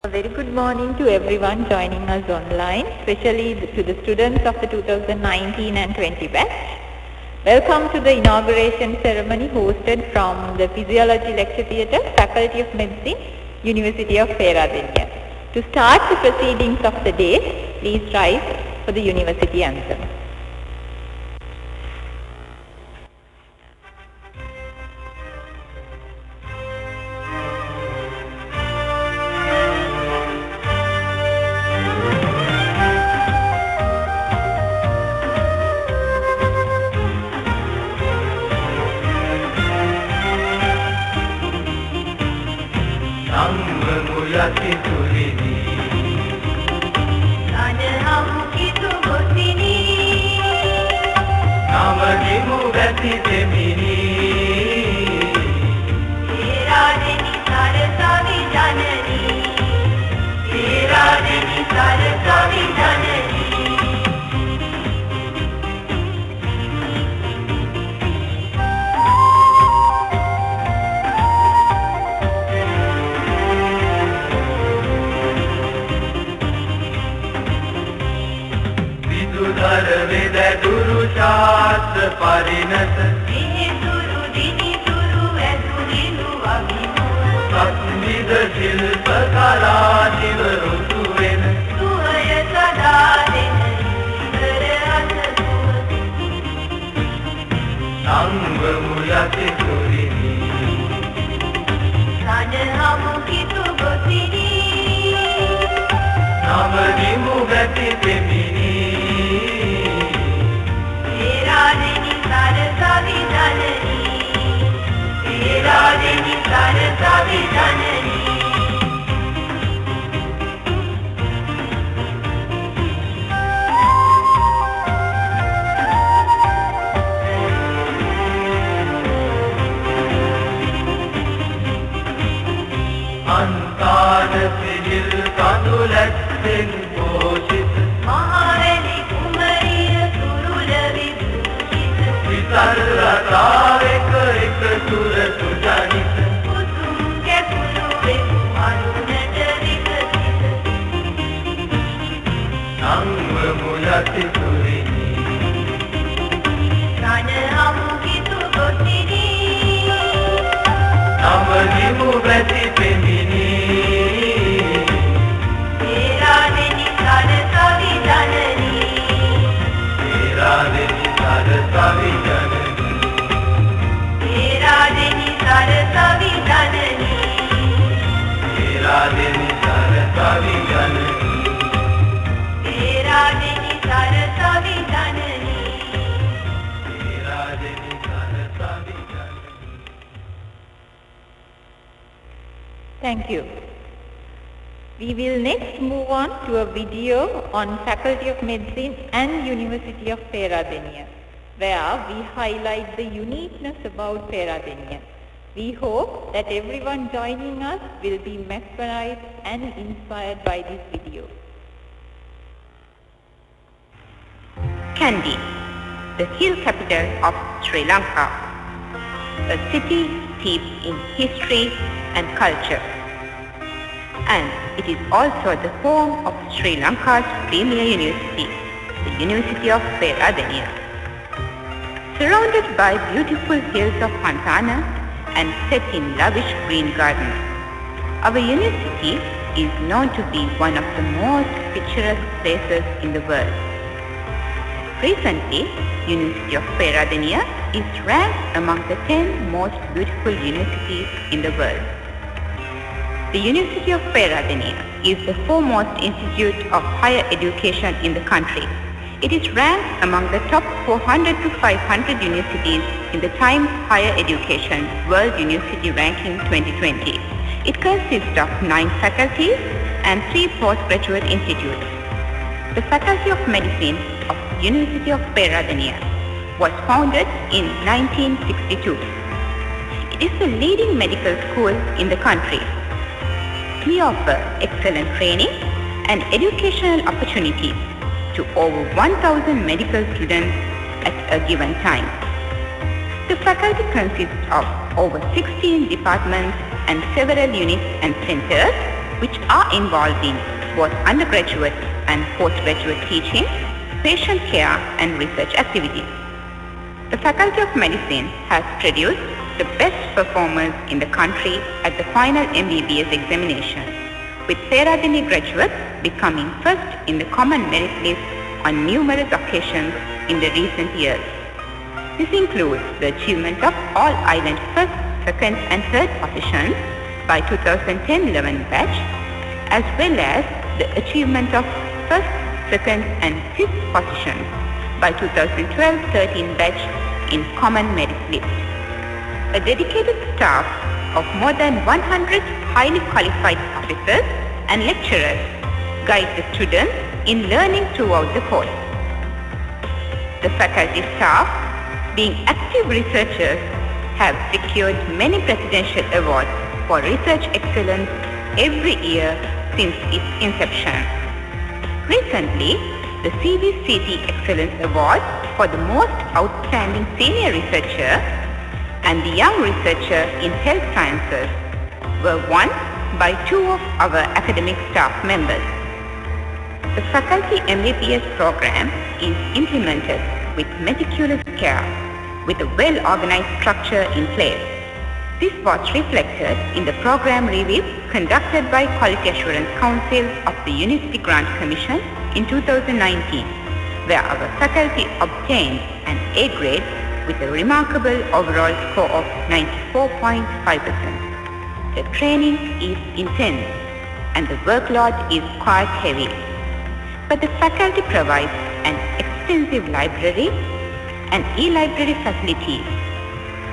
A very good morning to everyone joining us online, especially to the students of the 2019 and 20 batch. Welcome to the inauguration ceremony hosted from the Physiology Lecture Theatre, Faculty of Medicine, University of Peradeniya. To start the proceedings of the day, please rise for the University Anthem. Thank you. We will next move on to a video on Faculty of Medicine and University of Peradeniya, where we highlight the uniqueness about Peradeniya. We hope that everyone joining us will be mesmerized and inspired by this video. Kandy, the hill capital of Sri Lanka, a city steeped in history and culture. And it is also the home of Sri Lanka's premier university, the University of Peradeniya. Surrounded by beautiful hills of Montana and set in lavish green gardens, our university is known to be one of the most picturesque places in the world. Recently, University of Peradeniya is ranked among the 10 most beautiful universities in the world. The University of Peradeniya is the foremost institute of higher education in the country. It is ranked among the top 400 to 500 universities in the Times Higher Education World University Ranking 2020. It consists of 9 faculties and 3 postgraduate institutes. The Faculty of Medicine of the University of Peradeniya was founded in 1962. It is the leading medical school in the country. We offer excellent training and educational opportunities to over 1,000 medical students at a given time. The faculty consists of over 16 departments and several units and centers which are involved in both undergraduate and postgraduate teaching, patient care and research activities. The Faculty of Medicine has produced the best performers in the country at the final MBBS examination, with Peradeniya graduates becoming first in the common merit list on numerous occasions in the recent years. This includes the achievement of all island first, second and third positions by 2010-11 batch, as well as the achievement of first, second and fifth positions by 2012-13 batch in common merit list. A dedicated staff of more than 100 highly qualified officers and lecturers guide the students in learning throughout the course. The faculty staff, being active researchers, have secured many presidential awards for research excellence every year since its inception. Recently, the CVCT Excellence Award for the most outstanding senior researcher and the young researcher in health sciences were won by two of our academic staff members. The faculty MBBS program is implemented with meticulous care, with a well-organized structure in place. This was reflected in the program review conducted by Quality Assurance Council of the University Grant Commission in 2019, where our faculty obtained an A grade with a remarkable overall score of 94.5%. The training is intense and the workload is quite heavy, but the faculty provides an extensive library and e-library facilities,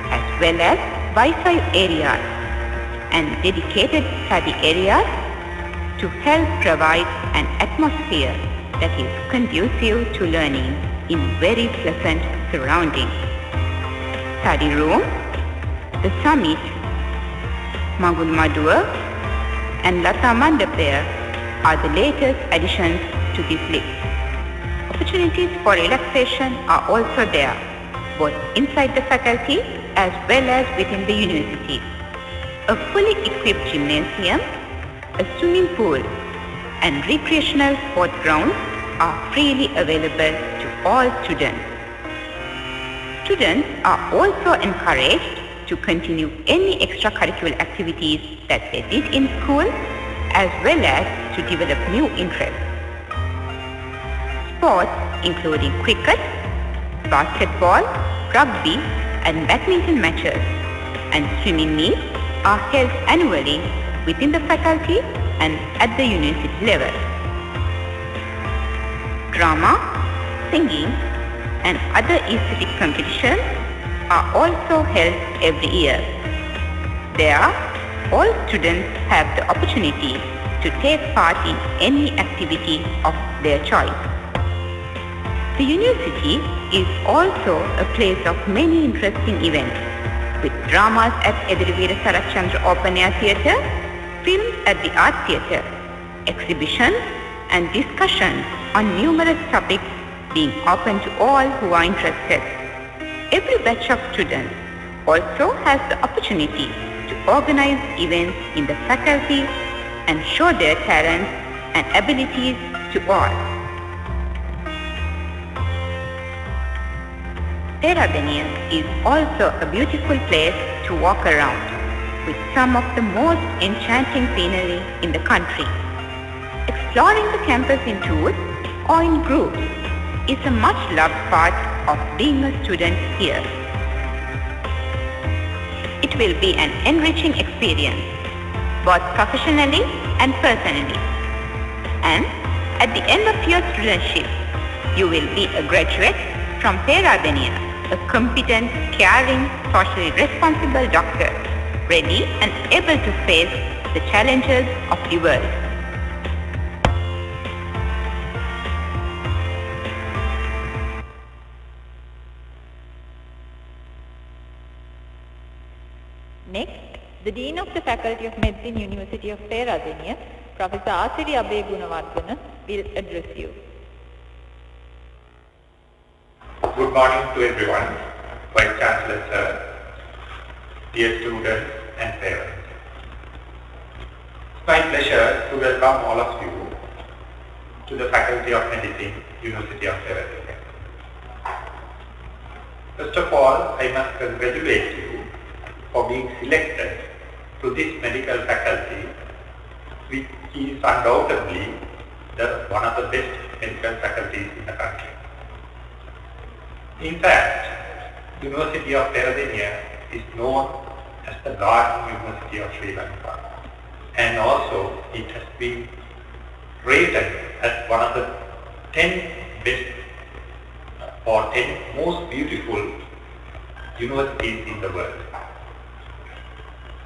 as well as Wi-Fi areas and dedicated study areas to help provide an atmosphere that is conducive to learning in very pleasant surroundings. Study room, the Summit, Mangul Maduwa and Lata Mandapaya are the latest additions to this list. Opportunities for relaxation are also there, both inside the faculty as well as within the university. A fully equipped gymnasium, a swimming pool and recreational sport grounds are freely available to all students. Students are also encouraged to continue any extracurricular activities that they did in school, as well as to develop new interests. Sports including cricket, basketball, rugby and badminton matches and swimming meets are held annually within the faculty and at the university level. Drama, singing and other aesthetic competitions are also held every year. There, all students have the opportunity to take part in any activity of their choice. The university is also a place of many interesting events, with dramas at Edirivira Sarachandra Open Air Theatre, films at the Art Theatre, exhibitions and discussions on numerous topics being open to all who are interested. Every batch of students also has the opportunity to organize events in the faculty and show their talents and abilities to all. Peradeniya is also a beautiful place to walk around, with some of the most enchanting scenery in the country. Exploring the campus in tours or in groups is a much loved part of being a student here. It will be an enriching experience, both professionally and personally. And at the end of your studentship, you will be a graduate from Peradeniya, a competent, caring, socially responsible doctor, ready and able to face the challenges of the world. Next, the Dean of the Faculty of Medicine, University of Peradeniya, Professor Asiri Abey Gunawardana, will address you. Good morning to everyone, Vice Chancellor Sir, dear students and parents. my pleasure to welcome all of you to the Faculty of Medicine, University of Peradeniya. First of all, I must congratulate you for being selected to this medical faculty, which is undoubtedly one of the best medical faculties in the country. In fact, University of Peradeniya is known as the Garden University of Sri Lanka, and also it has been rated as one of the 10 best or 10 most beautiful universities in the world.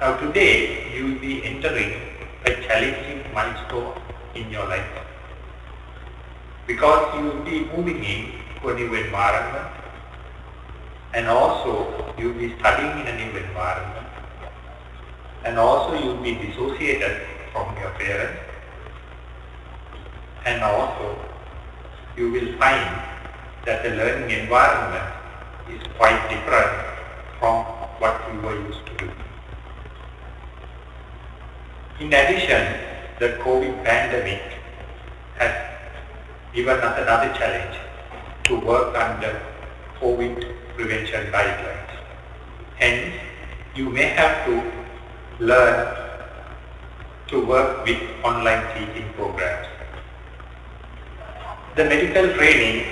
Now today you will be entering a challenging milestone in your life, because you will be moving into a new environment, and also you will be studying in a new environment, and also you will be dissociated from your parents, and also you will find that the learning environment is quite different from what you were used to do. In addition, the COVID pandemic has given us another challenge to work under COVID prevention guidelines. Hence, you may have to learn to work with online teaching programs. The medical training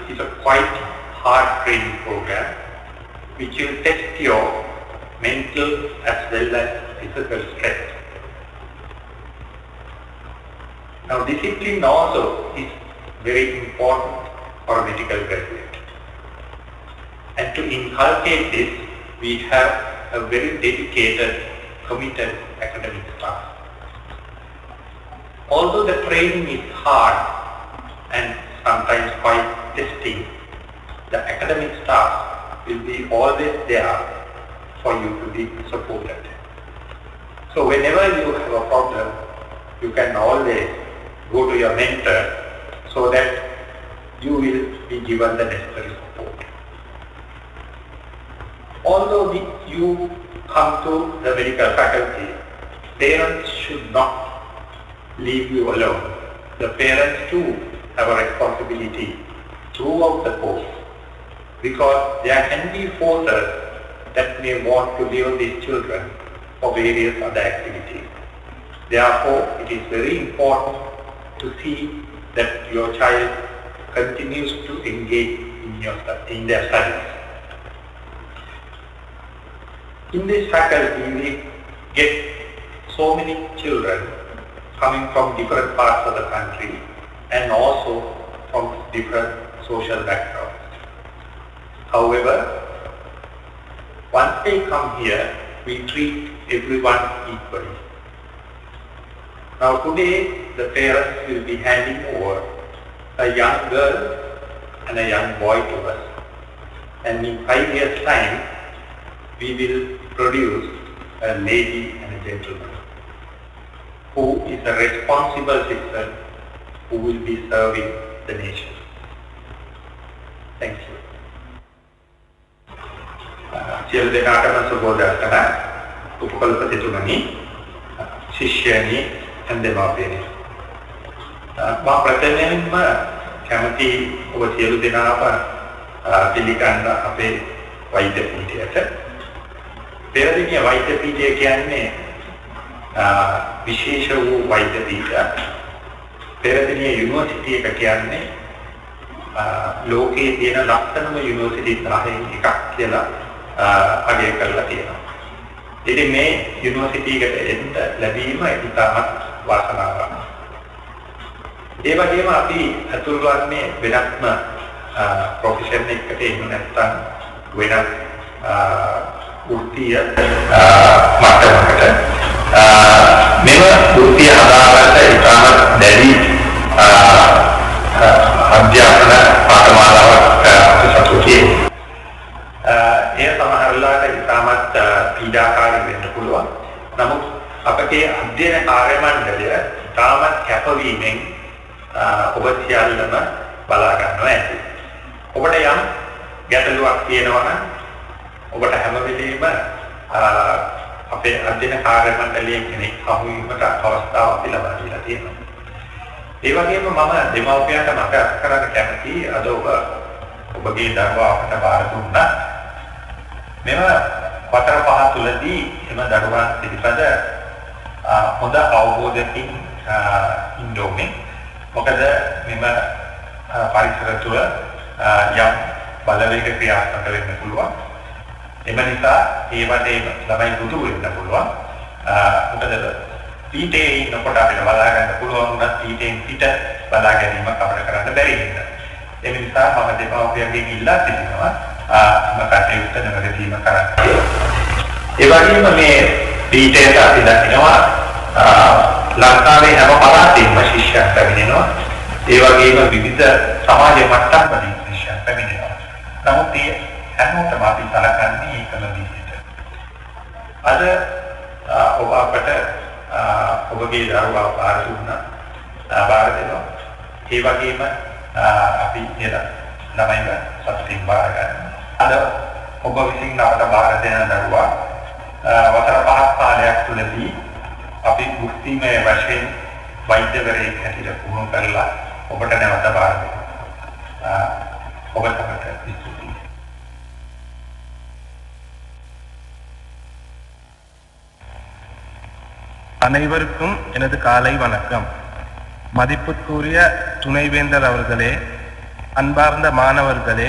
is a quite hard training program which will test your mental as well as physical strength. Now, discipline also is very important for a medical graduate. And to inculcate this, we have a very dedicated, committed academic staff. Although the training is hard and sometimes quite testing, the academic staff will be always there for you to be supported. So whenever you have a problem, you can always go to your mentor so that you will be given the necessary support. Although you come to the medical faculty, parents should not leave you alone. The parents too have a responsibility throughout the course, because there can be forces that may want to leave these children for various other activities. Therefore, it is very important to see that your child continues to engage in their studies. In this faculty, we get so many children coming from different parts of the country and also from different social backgrounds. However, once they come here, we treat everyone equally. Now today, the parents will be handing over a young girl and a young boy to us. And in 5 years' time, we will produce a lady and a gentleman who is a responsible citizen who will be serving the nation. Thank you. සියලු දෙනාටම සුබෝදෑසන උපකල්පතිතුමනි ශිෂ්‍යයනි හැන්දමාපියනි මම ප්‍රථමයෙන්ම කැමති ඔබ සියලු දෙනාම පිළිගන්න අපේ වෛද්‍ය පීඨයට පෙරදිනිය වෛද්‍ය පීඨය කියන්නේ විශේෂ වූ වෛද්‍ය පීඨයක් පෙරදිනිය යුනිවර්සිටි එක කියන්නේ ලෝකයේ තියෙන ලස්සනම යුනිවර්සිටි 10න් එකක් කියලා අගය කරලා තියෙනවා. ඉතින් මේ යුනිවර්සිටි එකට එන්න ලැබීම ඉතාමත් වාසනාවක්. ඒ වගේම අපි අතුල් වන්නේ වෙනත්ම ප්‍රොෆෙෂන් එකකට එහෙම නැත්නම් වෙනත් වෘත්තීය මට්ටමකට මෙව වෘත්තීය හදාගන්න ඉතාමත් දැඩි අධ්‍යාපන පාඨමාලාවක් සතුටියි. ඒ සමහරලාට ඉතාමත් පීඩාකාරී වෙන්න පුළුවන්. නමුත් අපගේ අධ්‍යයන කාර්ය මණ්ඩලය ඉතාමත් කැපවීමෙන් ඔබ සියල්ලම බලා ගන්නවා ඇති. ඔබට යම් ගැටලුවක් තියෙනවා නම් ඔබට හැම වෙලෙම අපේ අධ්‍යයන කාර්ය මණ්ඩලයේ කෙනෙක් හමු වීමට අවස්ථාවක් ලැබලා තියෙනවා. ඒ වගේම මම දෙමව්පියන්ට මතක් කරන්න කැමතියි අද ඔබගේ දරුවා අපට බාර දුන්නා. මෙම වසර 5 තුලදී එම දරුවන් පිළිබඳ හොඳ අවබෝධයකින් ඉන්න ඕනේ. මොකද මෙම පරිසර තුළ යම් බලවේග ක්‍රියාත්මක වෙන්න පුළුවන්. එම නිසා ඒ වටේ ළමයි දුරු වෙන්න පුළුවන්. මොකද පීඨේ ඉන්නකොට අපිට බලා ගන්න පුළුවන් උනත් පීඨෙන් පිට බලා ගැනීම අපිට කරන්න බැරි නිසා. ඒ නිසා මම දෙමව්පියන්ගෙන් ඉල්ලා සිටිනවා මම කටයුත්ත නැවතීම කරන්න. ඒ වගේම මේ පීඨයට අපි දකිනවා ලංකාවේ හැම පළාතෙම ශිෂ්‍යයන් පැමිණෙනවා. ඒ වගේම විවිධ සමාජ මට්ටම් වලින් ශිෂ්‍යයන් පැමිණෙනවා. නමුත් ඒ හැමෝටම අපි සලකන්නේ එකම විදිහට. අද ඔබ අපට ඔබගේ දරුවා බාර දුන්නා. බාර දෙනවා. ඒ වගේම අපි නේද ළමයිව සතුටින් බාර ගන්නවා. අද ඔබ විසින් අපට බාර දෙන දරුවා වසර 5ක් කාලයක් තුළදී අපි මුක්තිමය වශයෙන් වෛද්‍යවරයෙක් හැටියට පුහුණු කරලා ඔබට නැවත බාර දෙනවා. ඔබට ස්තුතියි. அனைவருக்கும் எனது காலை வணக்கம். மதிப்புக்குரிய துணைவேந்தர் அவர்களே, அன்பார்ந்த மாணவர்களே,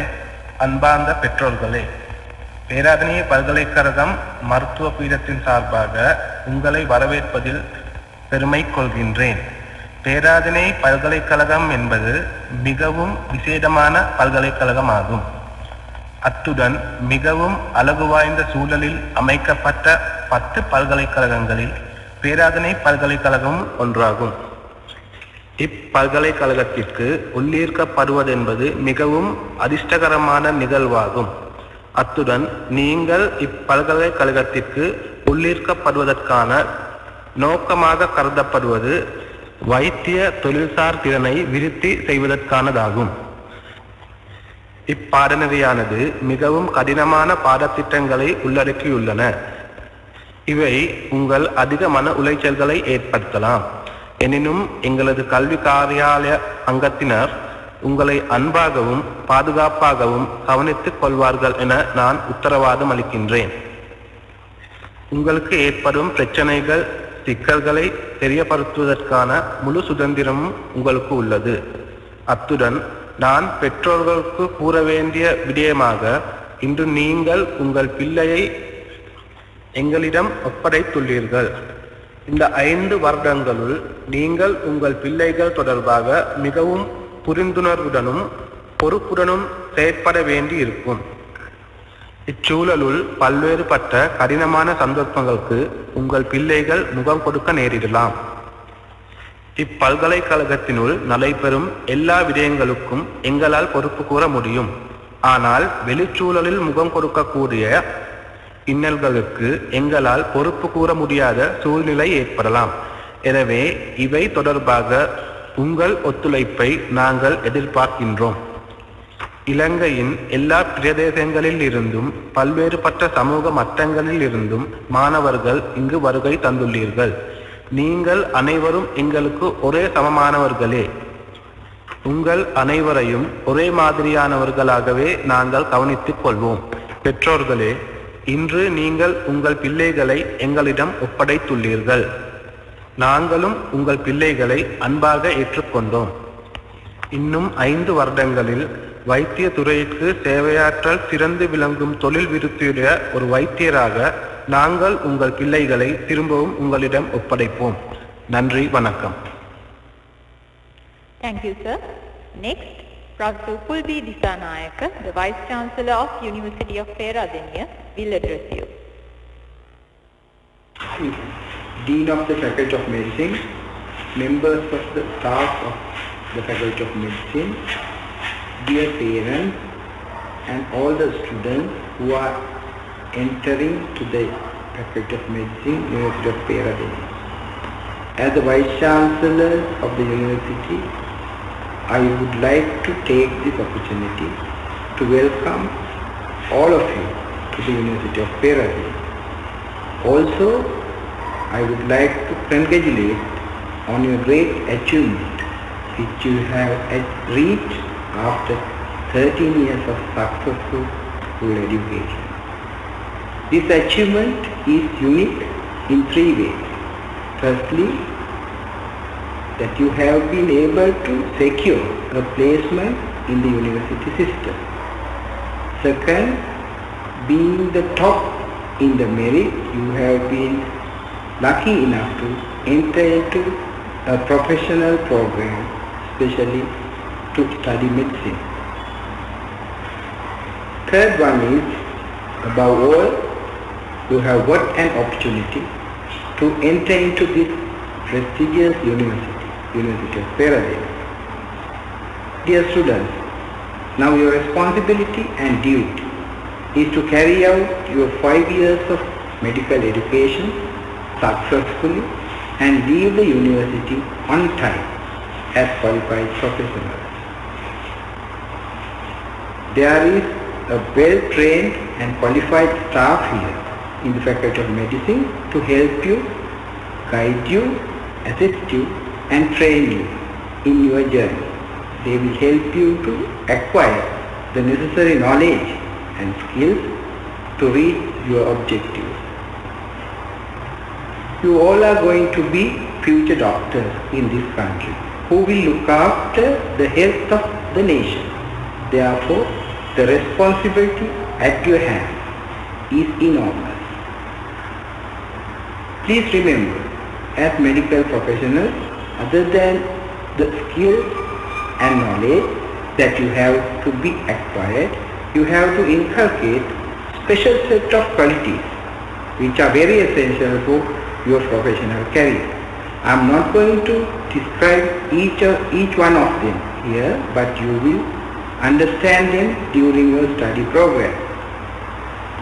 அன்பார்ந்த பெற்றோர்களே, பேராதனிய பல்கலைக்கழகம் மருத்துவ பீடத்தின் சார்பாக உங்களை வரவேற்பதில் பெருமை கொள்கின்றேன். பேராதனை பல்கலைக்கழகம் என்பது மிகவும் விசேடமான பல்கலைக்கழகம் ஆகும். அத்துடன் மிகவும் அழகு வாய்ந்த சூழலில் அமைக்கப்பட்ட 10 பல்கலைக்கழகங்களில் பேராதனை பல்கலைக்கழகம் ஒன்றாகும். இப்பல்கலைக்கழகத்திற்கு உள்ளீர்க்கப்படுவதென்பது மிகவும் அதிர்ஷ்டகரமான நிகழ்வாகும். அத்துடன் நீங்கள் இப்பல்கலைக்கழகத்திற்கு உள்ளீர்க்கப்படுவதற்கான நோக்கமாக கருதப்படுவது வைத்திய தொழில்சார் திறனை விருத்தி செய்வதற்கானதாகும். இப்பாடநெறியானது மிகவும் கடினமான பாடத்திட்டங்களை உள்ளடக்கியுள்ளன. இவை உங்கள் அதிக மன உளைச்சல்களை ஏற்படுத்தலாம். எனினும் எங்களது கல்வி காரியாலய அங்கத்தினர் உங்களை அன்பாகவும் பாதுகாப்பாகவும் கவனித்துக் கொள்வார்கள் என நான் உத்தரவாதம் அளிக்கின்றேன். உங்களுக்கு ஏற்படும் பிரச்சனைகள், சிக்கல்களை தெரியப்படுத்துவதற்கான முழு சுதந்திரமும் உங்களுக்கு உள்ளது. அத்துடன் நான் பெற்றோர்களுக்கு கூற வேண்டிய விடயமாக, இன்று நீங்கள் உங்கள் பிள்ளையை எங்களிடம் ஒப்படைத்துள்ளீர்கள். இந்த 5 வருடங்களுள் நீங்கள் உங்கள் பிள்ளைகள் தொடர்பாக மிகவும் புரிந்துணர்வுடனும் பொறுப்புடனும் செயற்பட வேண்டி இருக்கும். இச்சூழலுள் பல்வேறுபட்ட கடினமான சந்தர்ப்பங்களுக்கு உங்கள் பிள்ளைகள் முகம் கொடுக்க நேரிடலாம். இப்பல்கலைக்கழகத்தினுள் நடைபெறும் எல்லா விடயங்களுக்கும் எங்களால் பொறுப்பு கூற முடியும். ஆனால் வெளிச்சூழலில் முகம் கொடுக்கக்கூடிய இன்னல்களுக்கு எங்களால் பொறுப்பு கூற முடியாத சூழ்நிலை ஏற்படலாம். எனவே இவை தொடர்பாக உங்கள் ஒத்துழைப்பை நாங்கள் எதிர்பார்க்கின்றோம். இலங்கையின் எல்லா பிரதேசங்களில் இருந்தும் பல்வேறுபட்ட சமூக மட்டங்களில் இருந்தும் மாணவர்கள் இங்கு வருகை தந்துள்ளீர்கள். நீங்கள் அனைவரும் எங்களுக்கு ஒரே சமமானவர்களே. உங்கள் அனைவரையும் ஒரே மாதிரியானவர்களாகவே நாங்கள் கவனித்துக் கொள்வோம். பெற்றோர்களே, இன்று நீங்கள் உங்கள் பிள்ளைகளை எங்களிடம் ஒப்படைத்துள்ளீர்கள். நாங்களும் உங்கள் பிள்ளைகளை அன்பாக ஏற்றுக்கொண்டோம். இன்னும் 5 வருடங்களில் வைத்திய துறைக்கு சேவையாற்றல் சிறந்து விளங்கும் தொழில் விருத்தியுடைய ஒரு வைத்தியராக நாங்கள் உங்கள் பிள்ளைகளை திரும்பவும் உங்களிடம் ஒப்படைப்போம். நன்றி, வணக்கம். Thank you, sir. Next, Professor Pulbi Disanayaka, the Vice Chancellor of University of Peradeniya, will address you. Dean of the Faculty of Medicine, members of the staff of the Faculty of Medicine, dear parents and all the students who are entering to the Faculty of Medicine, University of Peradeniya. As the Vice Chancellor of the University, I would like to take this opportunity to welcome all of you to the University of Peradeniya. Also, I would like to congratulate on your great achievement which you have reached after 13 years of successful school education. This achievement is unique in three ways. Firstly, that you have been able to secure a placement in the university system. Second, being the top in the merit, you have been lucky enough to enter into a professional program, especially to study medicine. Third one is, above all, you have got an opportunity to enter into this prestigious university, University of Peradeniya. Dear students, now your responsibility and duty is to carry out your 5 years of medical education successfully and leave the university on time as qualified professionals. There is a well-trained and qualified staff here in the Faculty of Medicine to help you, guide you, assist you and train you in your journey. They will help you to acquire the necessary knowledge and skills to reach your objectives. You all are going to be future doctors in this country who will look after the health of the nation. Therefore, the responsibility at your hands is enormous. Please remember, as medical professionals, other than the skills and knowledge that you have to be acquired, you have to inculcate special set of qualities which are very essential for your professional career. I am not going to describe each one of them here, but you will understand them during your study program.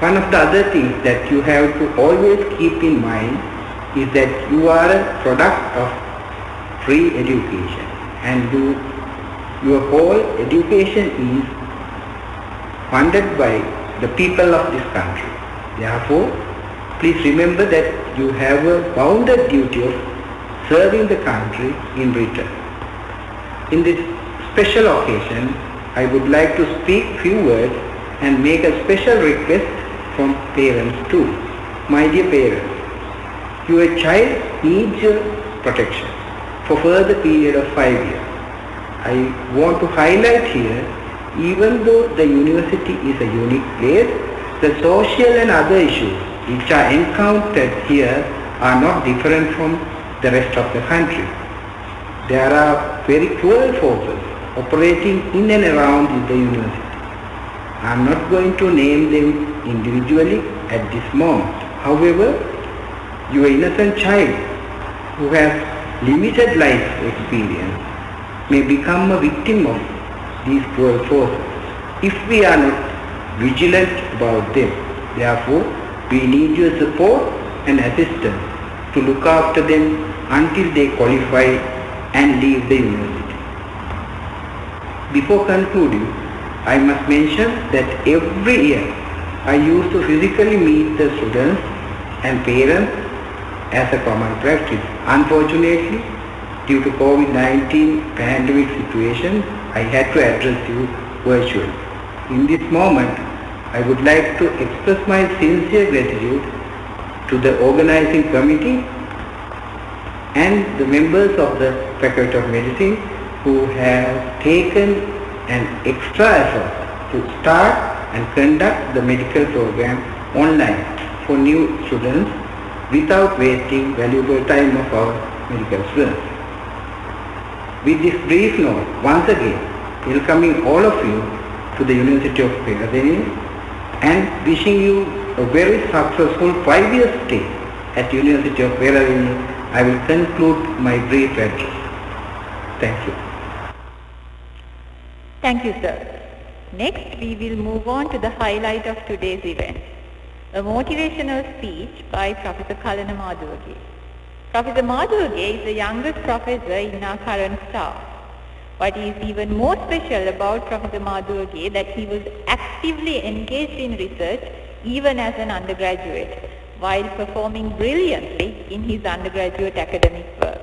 One of the other things that you have to always keep in mind is that you are a product of free education and your whole education is funded by the people of this country. Therefore, please remember that you have a bounded duty of serving the country in return. In this special occasion, I would like to speak few words and make a special request from parents too. My dear parents, your child needs your protection for further period of 5 years. I want to highlight here, even though the university is a unique place, the social and other issues which are encountered here are not different from the rest of the country. There are very cruel forces operating in and around the university. I am not going to name them individually at this moment. However, your innocent child who has limited life experience may become a victim of these cruel forces if we are not vigilant about them. Therefore, we need your support and assistance to look after them until they qualify and leave the university. Before concluding, I must mention that every year I used to physically meet the students and parents as a common practice. Unfortunately, due to COVID-19 pandemic situation, I had to address you virtually. In this moment, I would like to express my sincere gratitude to the organizing committee and the members of the Faculty of Medicine who have taken an extra effort to start and conduct the medical program online for new students without wasting valuable time of our medical students. With this brief note, once again, welcoming all of you to the University of Peradeniya and wishing you a very successful 5-year stay at University of Peradeniya, I will conclude my brief address. Thank you. Thank you, sir. Next, we will move on to the highlight of today's event, a motivational speech by Professor Kalana Madhuwage. Professor Madhuwage is the youngest professor in our current staff. What is even more special about Professor Madhuwage that he was actively engaged in research even as an undergraduate. while performing brilliantly in his undergraduate academic work.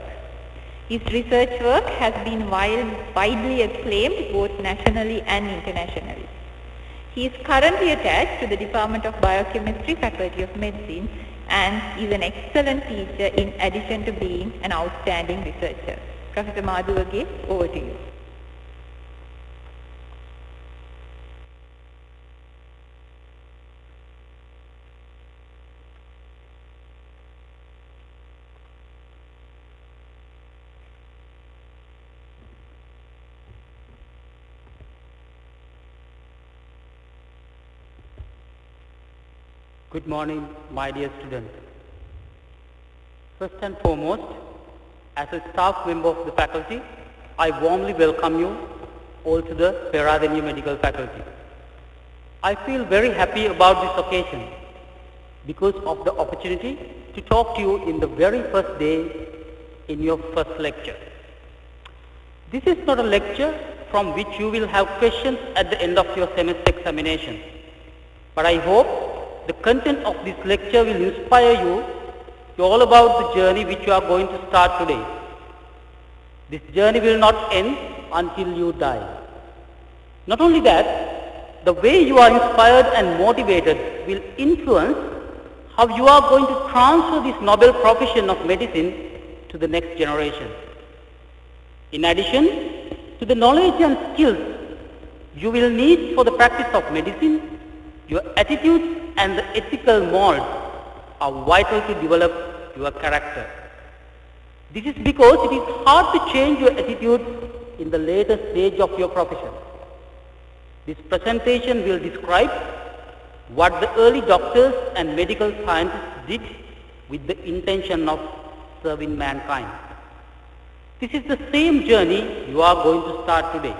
His research work has been widely acclaimed both nationally and internationally. He is currently attached to the Department of Biochemistry, Faculty of Medicine, and is an excellent teacher in addition to being an outstanding researcher. Professor Madhuwage, over to you. Good morning, my dear students. First and foremost, as a staff member of the faculty, I warmly welcome you all to the Peradeniya Medical Faculty. I feel very happy about this occasion because of the opportunity to talk to you in the very first day in your first lecture. This is not a lecture from which you will have questions at the end of your semester examination, but I hope the content of this lecture will inspire you to all about the journey which you are going to start today. This journey will not end until you die. Not only that, the way you are inspired and motivated will influence how you are going to transfer this noble profession of medicine to the next generation. In addition to the knowledge and skills you will need for the practice of medicine, your attitudes and the ethical molds are vital to develop your character. This is because it is hard to change your attitude in the later stage of your profession. This presentation will describe what the early doctors and medical scientists did with the intention of serving mankind. This is the same journey you are going to start today.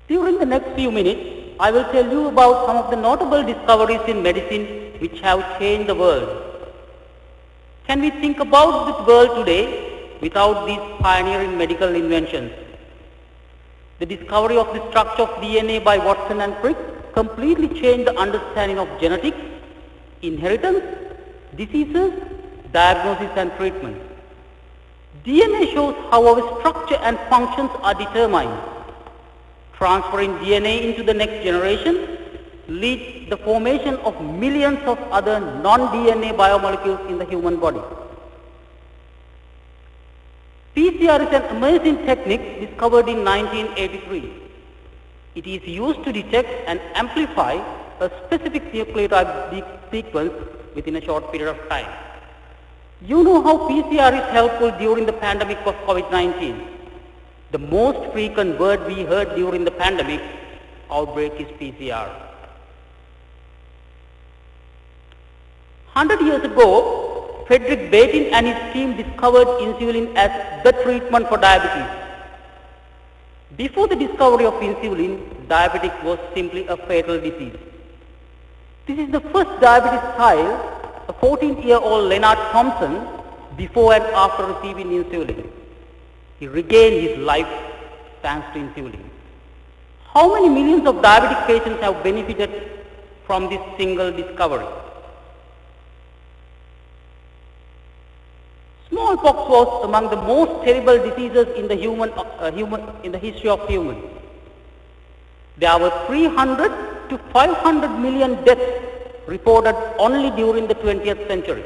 During the next few minutes, I will tell you about some of the notable discoveries in medicine which have changed the world. Can we think about this world today without these pioneering medical inventions? The discovery of the structure of DNA by Watson and Crick completely changed the understanding of genetics, inheritance, diseases, diagnosis and treatment. DNA shows how our structure and functions are determined. Transferring DNA into the next generation leads the formation of millions of other non-DNA biomolecules in the human body. PCR is an amazing technique discovered in 1983. It is used to detect and amplify a specific nucleotide sequence within a short period of time. You know how PCR is helpful during the pandemic of COVID-19. The most frequent word we heard during the pandemic outbreak is PCR. 100 years ago, Frederick Banting and his team discovered insulin as the treatment for diabetes. Before the discovery of insulin, diabetes was simply a fatal disease. This is the first diabetes child, a 14-year-old Leonard Thompson, before and after receiving insulin. He regained his life thanks to insulin. How many millions of diabetic patients have benefited from this single discovery? Smallpox was among the most terrible diseases in the in the history of humans. There were 300 to 500 million deaths reported only during the 20th century.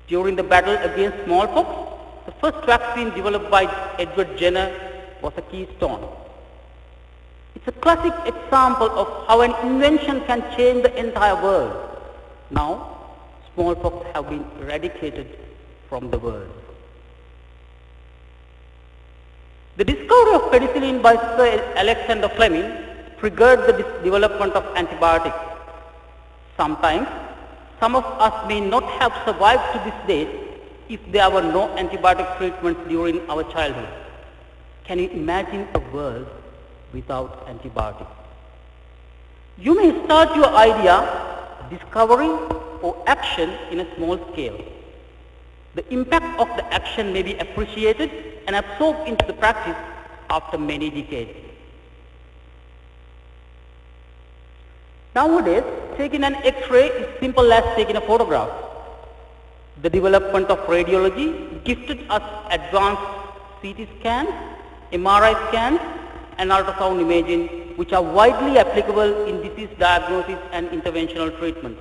During the battle against smallpox, the first vaccine developed by Edward Jenner was a keystone. It's a classic example of how an invention can change the entire world. Now, smallpox have been eradicated from the world. The discovery of penicillin by Sir Alexander Fleming triggered the development of antibiotics. Sometimes, some of us may not have survived to this day if there were no antibiotic treatments during our childhood. Can you imagine a world without antibiotics? You may start your idea, discovery or action in a small scale. The impact of the action may be appreciated and absorbed into the practice after many decades. Nowadays, taking an X-ray is simple as taking a photograph. The development of radiology gifted us advanced CT scans, MRI scans, and ultrasound imaging, which are widely applicable in disease diagnosis and interventional treatment.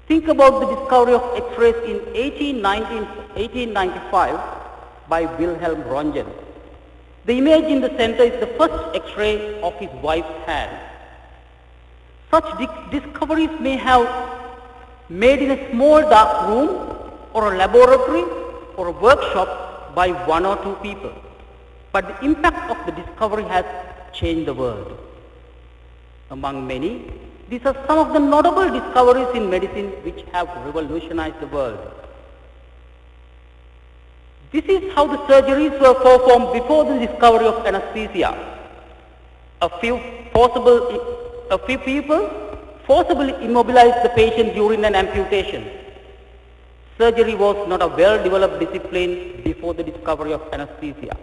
Think about the discovery of X-rays in 1895 by Wilhelm Röntgen. The image in the center is the first X-ray of his wife's hand. Such discoveries may have made in a small dark room or a laboratory or a workshop by one or two people. But the impact of the discovery has changed the world. Among many, these are some of the notable discoveries in medicine which have revolutionized the world. This is how the surgeries were performed before the discovery of anesthesia. A few people forcibly immobilized the patient during an amputation. Surgery was not a well-developed discipline before the discovery of anesthesia.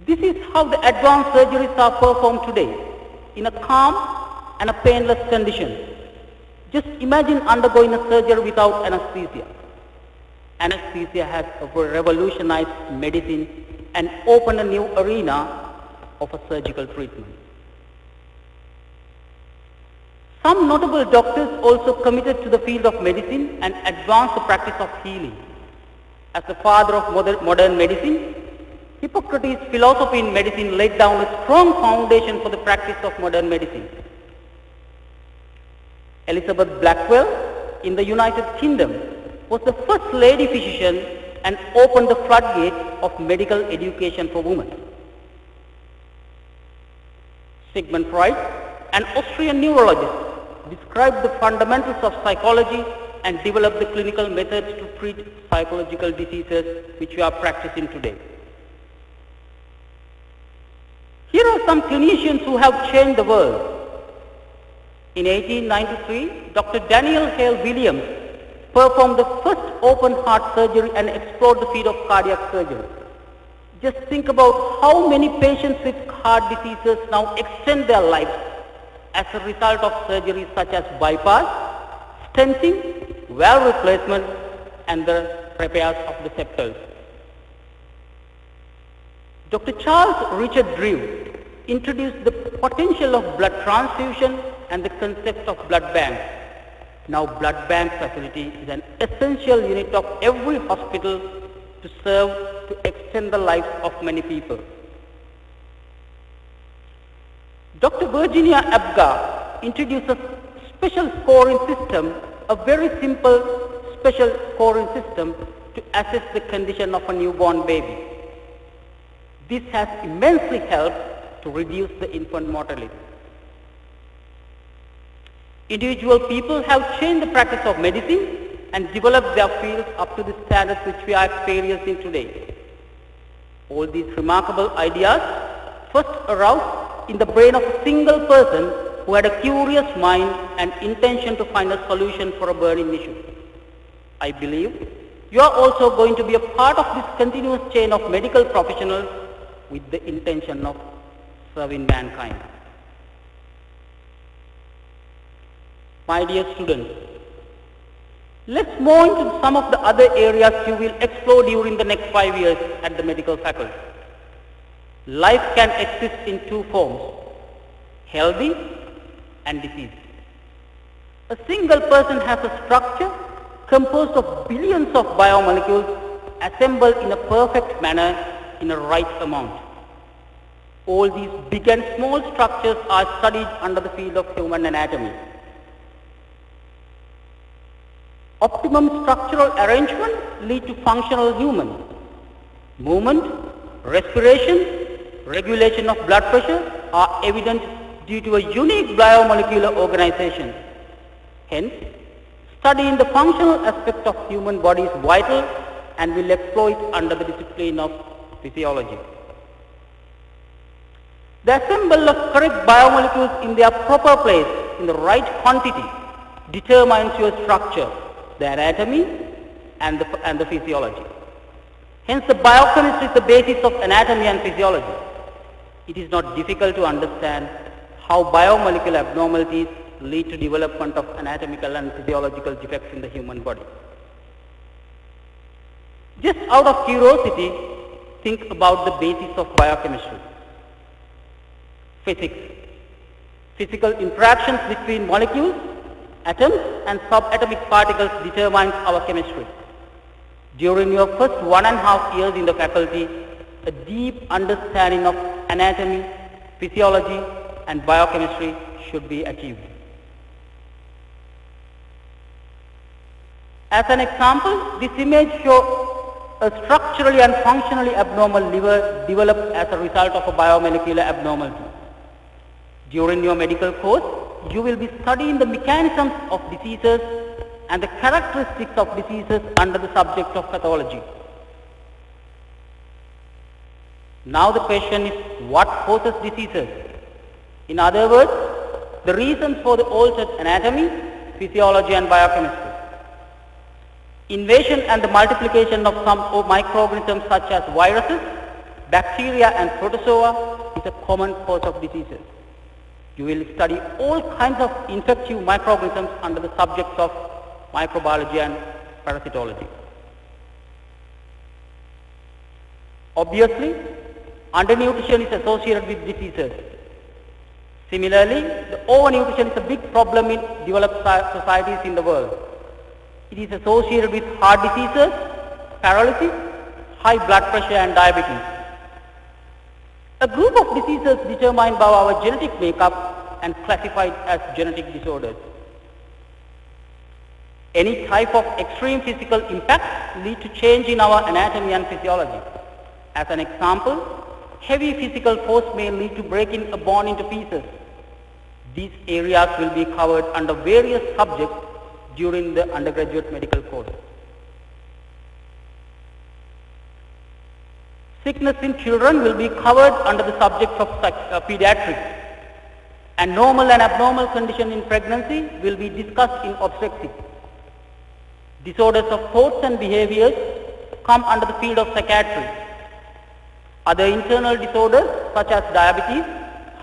This is how the advanced surgeries are performed today, in a calm and a painless condition. Just imagine undergoing a surgery without anesthesia. Anesthesia has revolutionized medicine and opened a new arena of a surgical treatment. Some notable doctors also committed to the field of medicine and advanced the practice of healing. As the father of modern medicine, Hippocrates' philosophy in medicine laid down a strong foundation for the practice of modern medicine. Elizabeth Blackwell in the United Kingdom was the first lady physician and opened the floodgate of medical education for women. Sigmund Freud, an Austrian neurologist, described the fundamentals of psychology and developed the clinical methods to treat psychological diseases which we are practicing today. Here are some clinicians who have changed the world. In 1893, Dr. Daniel Hale Williams performed the first open heart surgery and explored the field of cardiac surgery. Just think about how many patients with heart diseases now extend their lives as a result of surgeries such as bypass, stenting, valve replacement, and the repairs of the septals. Dr. Charles Richard Drew introduced the potential of blood transfusion and the concept of blood banks. Now blood bank facility is an essential unit of every hospital to serve to extend the lives of many people. Dr. Virginia Apgar introduced a special scoring system, a very simple special scoring system to assess the condition of a newborn baby. This has immensely helped to reduce the infant mortality. Individual people have changed the practice of medicine and developed their fields up to the standards which we are experiencing today. All these remarkable ideas first arose in the brain of a single person who had a curious mind and intention to find a solution for a burning issue. I believe you are also going to be a part of this continuous chain of medical professionals with the intention of serving mankind. My dear students, let's move into some of the other areas you will explore during the next 5 years at the medical faculty. Life can exist in two forms, healthy and diseased. A single person has a structure composed of billions of biomolecules assembled in a perfect manner in a right amount. All these big and small structures are studied under the field of human anatomy. Optimum structural arrangement leads to functional human. Movement, respiration, regulation of blood pressure are evident due to a unique biomolecular organization. Hence, studying the functional aspect of human body is vital and will explore it under the discipline of physiology. The assembly of correct biomolecules in their proper place, in the right quantity, determines your structure, the anatomy and the physiology. Hence, the biochemistry is the basis of anatomy and physiology. It is not difficult to understand how biomolecular abnormalities lead to development of anatomical and physiological defects in the human body. Just out of curiosity, think about the basis of biochemistry. Physics. Physical interactions between molecules, atoms and subatomic particles determines our chemistry. During your first 1.5 years in the faculty, a deep understanding of anatomy, physiology and biochemistry should be achieved. As an example, this image shows a structurally and functionally abnormal liver developed as a result of a biomolecular abnormality. During your medical course, you will be studying the mechanisms of diseases and the characteristics of diseases under the subject of pathology. Now the question is, what causes diseases? In other words, the reasons for the altered anatomy, physiology and biochemistry. Invasion and the multiplication of some microorganisms such as viruses, bacteria and protozoa is a common cause of diseases. You will study all kinds of infective microorganisms under the subjects of microbiology and parasitology. Obviously, undernutrition is associated with diseases. Similarly, the overnutrition is a big problem in developed societies in the world. It is associated with heart diseases, paralysis, high blood pressure and diabetes. A group of diseases determined by our genetic makeup and classified as genetic disorders. Any type of extreme physical impact lead to change in our anatomy and physiology. As an example, heavy physical force may lead to breaking a bone into pieces. These areas will be covered under various subjects during the undergraduate medical course. Sickness in children will be covered under the subject of pediatrics, and normal and abnormal condition in pregnancy will be discussed in obstetrics. Disorders of thoughts and behaviors come under the field of psychiatry. Other internal disorders such as diabetes,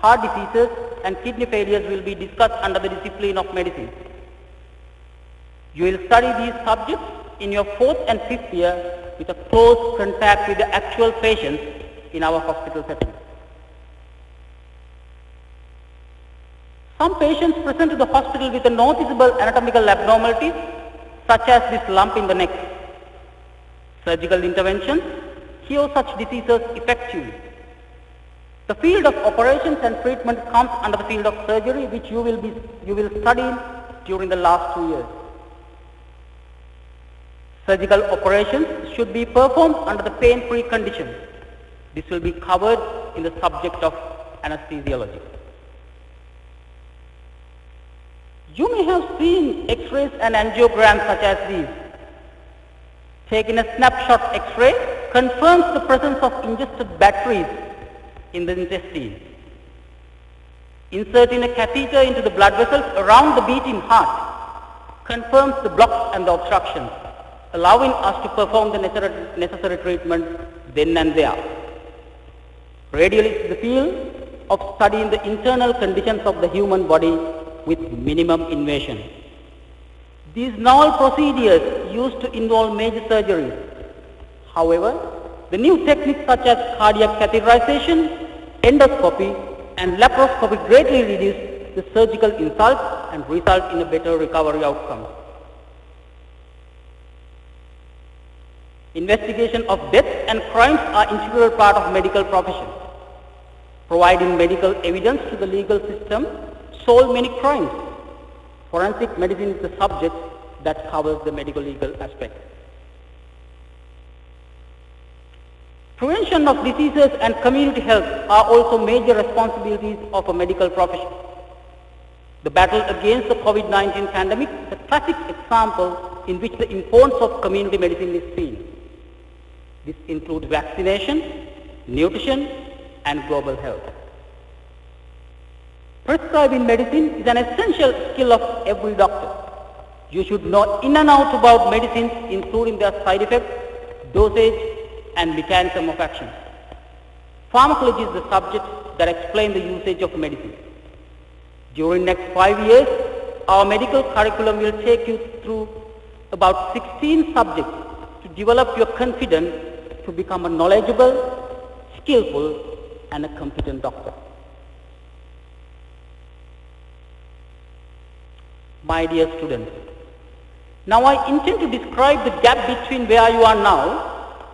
heart diseases and kidney failures will be discussed under the discipline of medicine. You will study these subjects in your 4th and 5th year with a close contact with the actual patients in our hospital setting. Some patients present to the hospital with a noticeable anatomical abnormalities such as this lump in the neck. Surgical interventions cure such diseases effectively. The field of operations and treatment comes under the field of surgery, which you will study during the last 2 years. Surgical operations should be performed under the pain-free conditions. This will be covered in the subject of anesthesiology. You may have seen X-rays and angiograms such as these. Taking a snapshot X-ray confirms the presence of ingested batteries in the intestine. Inserting a catheter into the blood vessels around the beating heart confirms the blocks and the obstructions, allowing us to perform the necessary treatment then and there. Radiology is the field of studying the internal conditions of the human body with minimum invasion. These novel procedures used to involve major surgeries. However, the new techniques such as cardiac catheterization, endoscopy and laparoscopy greatly reduce the surgical insult and result in a better recovery outcome. Investigation of deaths and crimes are integral part of medical profession. Providing medical evidence to the legal system solve many crimes. Forensic medicine is the subject that covers the medical legal aspect. Prevention of diseases and community health are also major responsibilities of a medical profession. The battle against the COVID-19 pandemic is a classic example in which the importance of community medicine is seen. This includes vaccination, nutrition, and global health. Prescribing medicine is an essential skill of every doctor. You should know in and out about medicines, including their side effects, dosage, and mechanism of action. Pharmacology is the subject that explains the usage of medicine. During next 5 years, our medical curriculum will take you through about 16 subjects to develop your confidence to become a knowledgeable, skillful, and a competent doctor. My dear students, now I intend to describe the gap between where you are now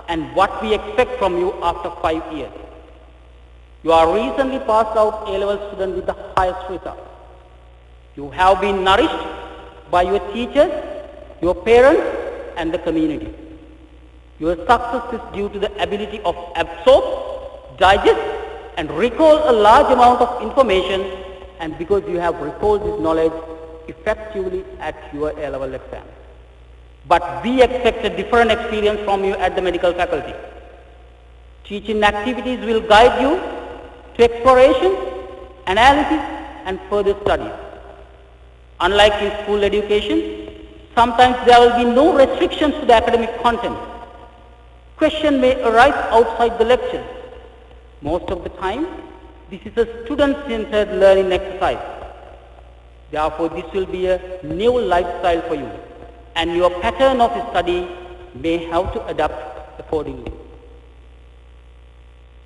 and what we expect from you after 5 years. You are recently passed out A-level student with the highest result. You have been nourished by your teachers, your parents, and the community. Your success is due to the ability of absorb, digest, and recall a large amount of information, and because you have recalled this knowledge effectively at your A-level exam. But we expect a different experience from you at the medical faculty. Teaching activities will guide you to exploration, analysis, and further studies. Unlike in school education, sometimes there will be no restrictions to the academic content. Questions may arise outside the lecture. Most of the time, this is a student-centered learning exercise. Therefore, this will be a new lifestyle for you, and your pattern of study may have to adapt accordingly.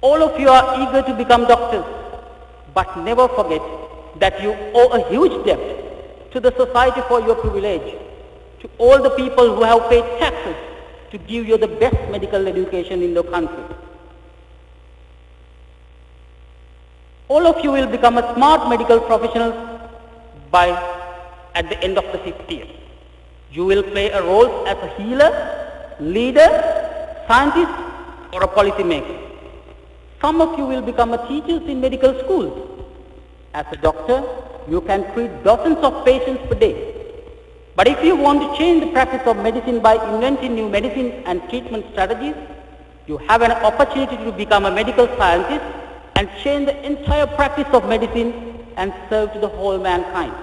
All of you are eager to become doctors, but never forget that you owe a huge debt to the society for your privilege, to all the people who have paid taxes to give you the best medical education in the country. All of you will become a smart medical professionals at the end of the 5th year. You will play a role as a healer, leader, scientist, or a policymaker. Some of you will become a teachers in medical schools. As a doctor, you can treat dozens of patients per day. But if you want to change the practice of medicine by inventing new medicine and treatment strategies, you have an opportunity to become a medical scientist and change the entire practice of medicine and serve to the whole mankind.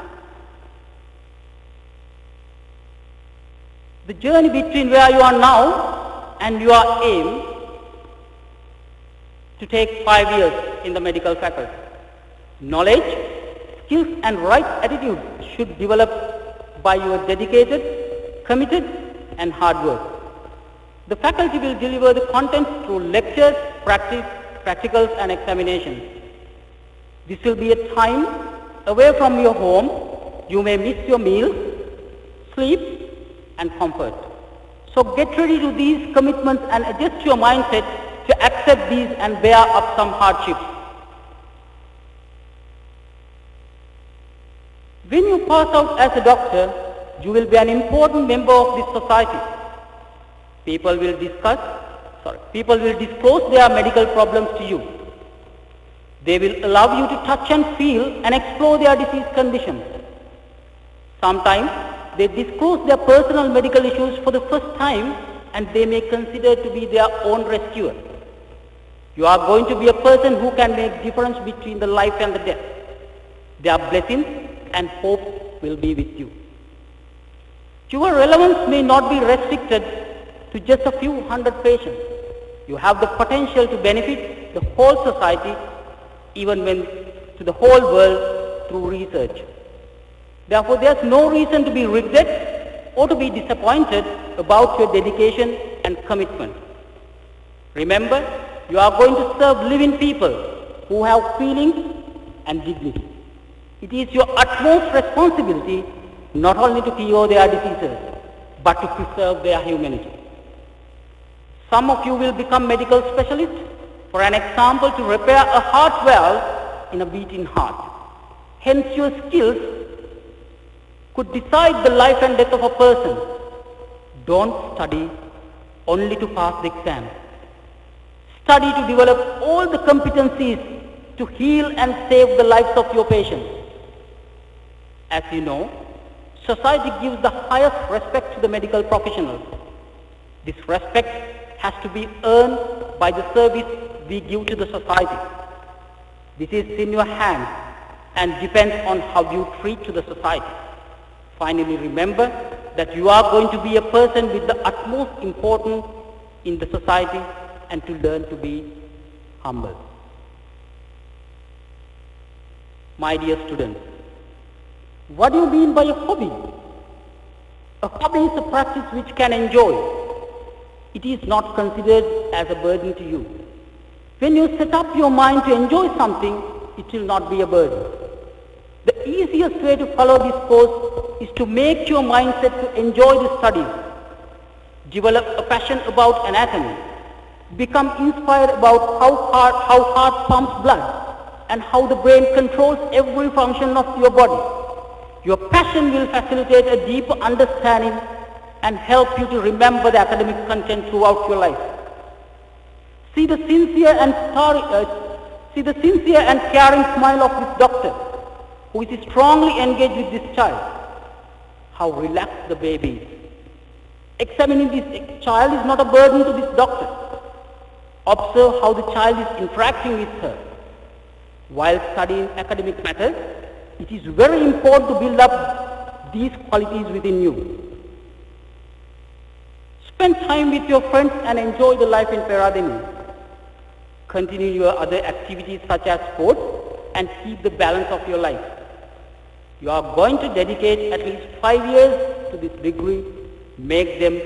The journey between where you are now and your aim to take 5 years in the medical faculty. Knowledge, skills, and right attitude should develop by your dedicated, committed, and hard work. The faculty will deliver the content through lectures, practicals, and examinations. This will be a time away from your home. You may miss your meals, sleep, and comfort. So get ready to these commitments and adjust your mindset to accept these and bear up some hardships. When you pass out as a doctor, you will be an important member of this society. People will disclose their medical problems to you. They will allow you to touch and feel and explore their disease conditions. Sometimes they disclose their personal medical issues for the first time, and they may consider to be their own rescuer. You are going to be a person who can make difference between the life and the death. Their blessings and hope will be with you. Your relevance may not be restricted to just a few hundred patients. You have the potential to benefit the whole society, even to the whole world through research. Therefore, there is no reason to be regret or to be disappointed about your dedication and commitment. Remember, you are going to serve living people who have feelings and dignity. It is your utmost responsibility not only to cure their diseases, but to preserve their humanity. Some of you will become medical specialists, for an example, to repair a heart valve in a beating heart. Hence, your skills could decide the life and death of a person. Don't study only to pass the exam. Study to develop all the competencies to heal and save the lives of your patients. As you know, society gives the highest respect to the medical professionals. This respect has to be earned by the service we give to the society. This is in your hands and depends on how you treat to the society. Finally, remember that you are going to be a person with the utmost importance in the society, and to learn to be humble. My dear students, What do you mean by a hobby? A hobby is a practice which can enjoy. It is not considered as a burden to you. When you set up your mind to enjoy something, it will not be a burden. The easiest way to follow this course is to make your mindset to enjoy the studies. Develop a passion about anatomy. Become inspired about how heart pumps blood and how the brain controls every function of your body. Your passion will facilitate a deeper understanding and help you to remember the academic content throughout your life. See the sincere and caring smile of this doctor who is strongly engaged with this child. How relaxed the baby is. Examining this child is not a burden to this doctor. Observe how the child is interacting with her. While studying academic matters, it is very important to build up these qualities within you. Spend time with your friends and enjoy the life in Peradeniya. Continue your other activities such as sports and keep the balance of your life. You are going to dedicate at least 5 years to this degree. Make them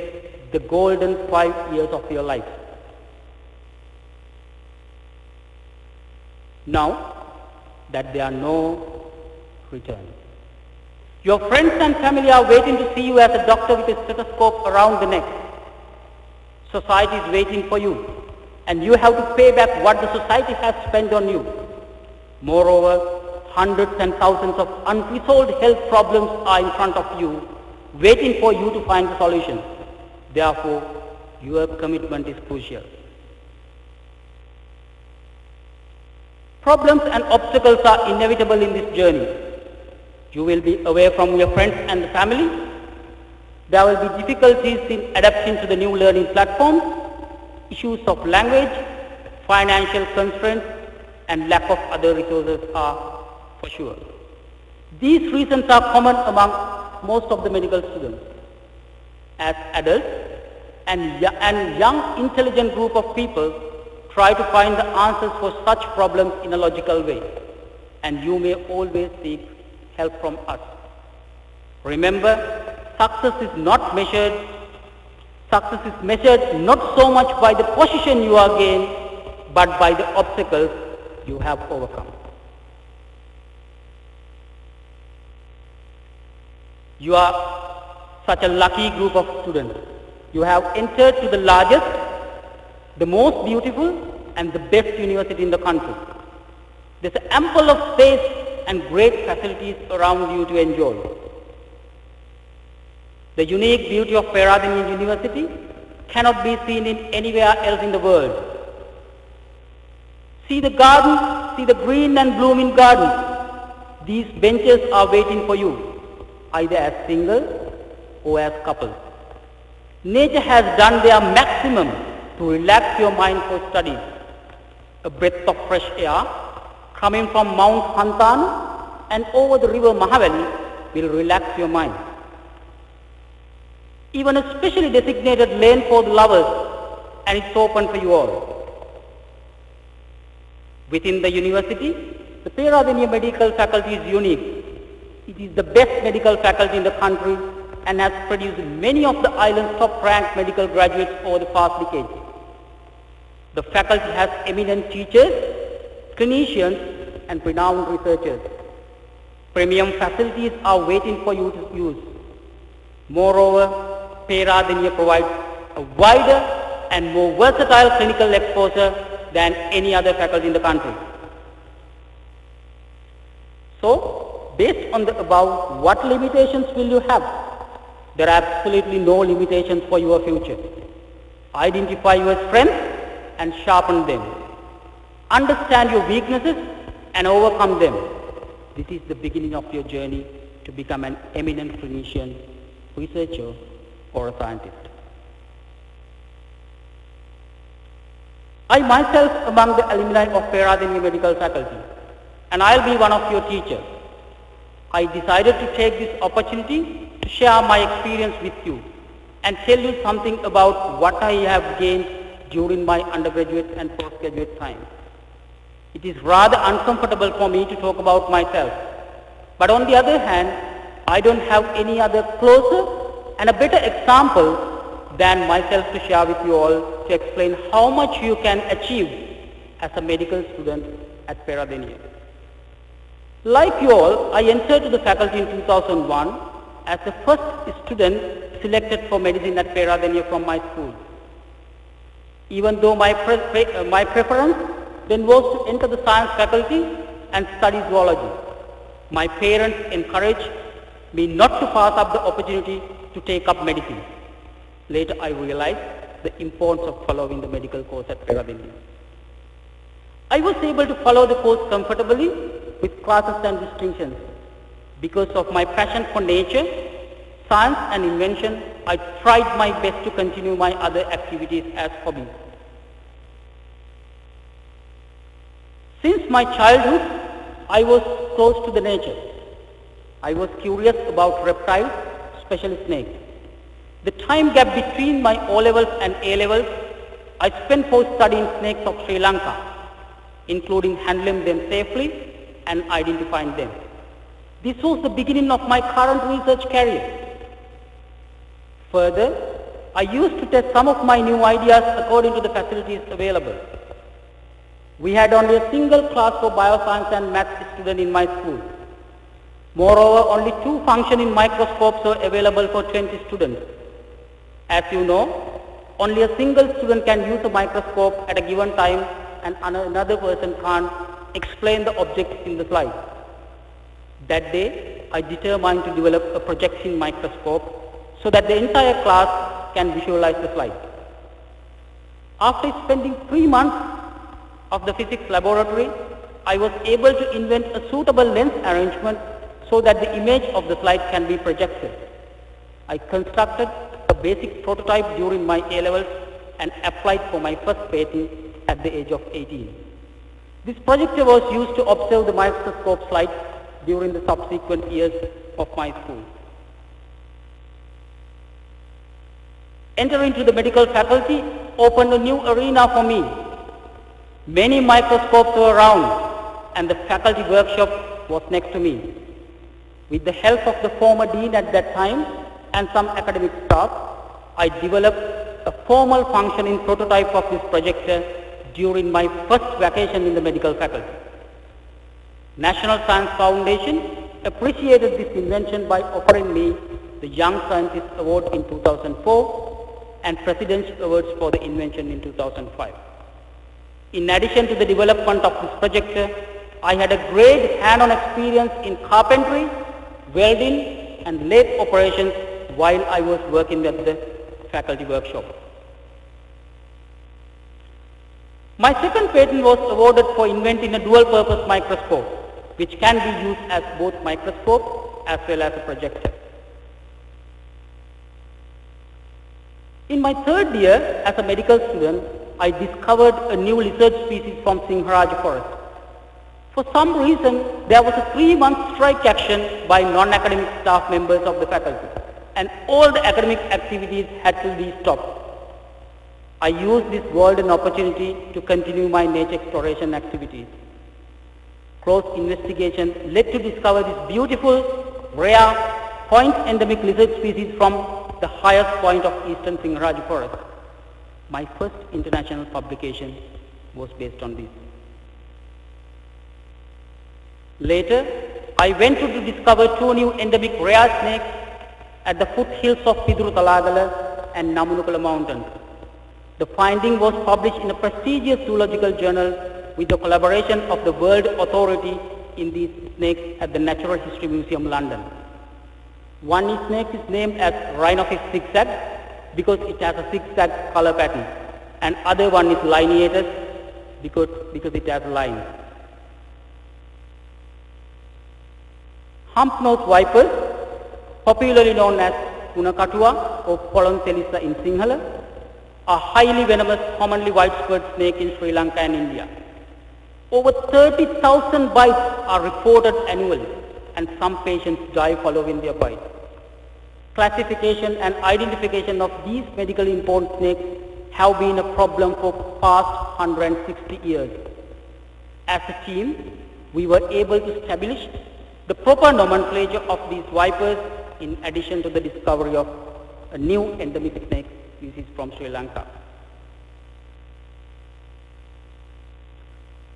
the golden 5 years of your life. Now that there are no return. Your friends and family are waiting to see you as a doctor with a stethoscope around the neck. Society is waiting for you, and you have to pay back what the society has spent on you. Moreover, hundreds and thousands of unresolved health problems are in front of you, waiting for you to find the solution. Therefore, your commitment is crucial. Problems and obstacles are inevitable in this journey. You will be away from your friends and the family. There will be difficulties in adapting to the new learning platforms, issues of language, financial constraints, and lack of other resources are for sure. These reasons are common among most of the medical students. As adults and young intelligent group of people try to find the answers for such problems in a logical way, and you may always seek help from us. Remember, success is measured not so much by the position you are gained, but by the obstacles you have overcome. You are such a lucky group of students. You have entered to the largest, the most beautiful, and the best university in the country. There's ample of space and great facilities around you to enjoy. The unique beauty of Peradeniya University cannot be seen in anywhere else in the world. See the garden, see the green and blooming garden. These benches are waiting for you, either as singles or as couples. Nature has done their maximum to relax your mind for studies. A breath of fresh air coming from Mount Hantana and over the river Mahavali will relax your mind. Even a specially designated lane for the lovers, and it's open for you all. Within the university, the Peradeniya medical faculty is unique. It is the best medical faculty in the country and has produced many of the island's top-ranked medical graduates over the past decade. The faculty has eminent teachers, clinicians, and renowned researchers. Premium facilities are waiting for you to use. Moreover, Peradeniya provides a wider and more versatile clinical exposure than any other faculty in the country. So, based on the above, what limitations will you have? There are absolutely no limitations for your future. Identify your strengths and sharpen them. Understand your weaknesses and overcome them. This is the beginning of your journey to become an eminent clinician, researcher, or a scientist. I myself among the alumni of Peradeniya Medical Faculty, and I'll be one of your teachers. I decided to take this opportunity to share my experience with you and tell you something about what I have gained during my undergraduate and postgraduate time. It is rather uncomfortable for me to talk about myself, but on the other hand, I don't have any other closer and a better example than myself to share with you all to explain how much you can achieve as a medical student at Peradeniya. Like you all, I entered to the faculty in 2001 as the first student selected for medicine at Peradeniya from my school. Even though my preference then was to enter the science faculty and study zoology, my parents encouraged me not to pass up the opportunity to take up medicine. Later I realized the importance of following the medical course at Peradeniya. I was able to follow the course comfortably with classes and distinctions. Because of my passion for nature, science and invention, I tried my best to continue my other activities as hobbies. Since my childhood, I was close to the nature. I was curious about reptiles, especially snakes. The time gap between my O-levels and A-levels, I spent for studying snakes of Sri Lanka, including handling them safely and identifying them. This was the beginning of my current research career. Further, I used to test some of my new ideas according to the facilities available. We had only a single class for bioscience and maths student in my school. Moreover, only 2 functioning microscopes were available for 20 students. As you know, only a single student can use a microscope at a given time and another person can't explain the object in the slide. That day, I determined to develop a projection microscope so that the entire class can visualize the slide. After spending 3 months of the physics laboratory, I was able to invent a suitable lens arrangement so that the image of the slide can be projected. I constructed a basic prototype during my A-levels and applied for my first patent at the age of 18. This projector was used to observe the microscope slides during the subsequent years of my school. Entering into the medical faculty opened a new arena for me. Many microscopes were around and the faculty workshop was next to me. With the help of the former dean at that time and some academic staff, I developed a formal functioning prototype of this projector during my first vacation in the medical faculty. National Science Foundation appreciated this invention by offering me the Young Scientist Award in 2004 and President's Awards for the invention in 2005. In addition to the development of this projector, I had a great hand-on experience in carpentry, welding and lathe operations while I was working at the faculty workshop. My second patent was awarded for inventing a dual-purpose microscope, which can be used as both microscope as well as a projector. In my third year as a medical student, I discovered a new lizard species from Singharaja forest. For some reason, there was a 3-month strike action by non-academic staff members of the faculty, and all the academic activities had to be stopped. I used this golden opportunity to continue my nature exploration activities. Close investigation led to discover this beautiful, rare, point-endemic lizard species from the highest point of eastern Singharaja forest. My first international publication was based on this. Later, I went to discover 2 new endemic rare snakes at the foothills of Piduru Talagala and Namunukala mountains. The finding was published in a prestigious zoological journal with the collaboration of the World Authority in these snakes at the Natural History Museum, London. One snake is named as Rhinophis zigzag because it has a zigzag color pattern, and other one is lineatus because it has lines. Hump-nosed vipers, popularly known as Unakatua or Poloncelissa in Sinhala, are highly venomous, commonly widespread snake in Sri Lanka and India. Over 30,000 bites are reported annually, and some patients die following their bite. Classification and identification of these medically important snakes have been a problem for past 160 years. As a team, we were able to establish the proper nomenclature of these vipers in addition to the discovery of a new endemic snake species from Sri Lanka.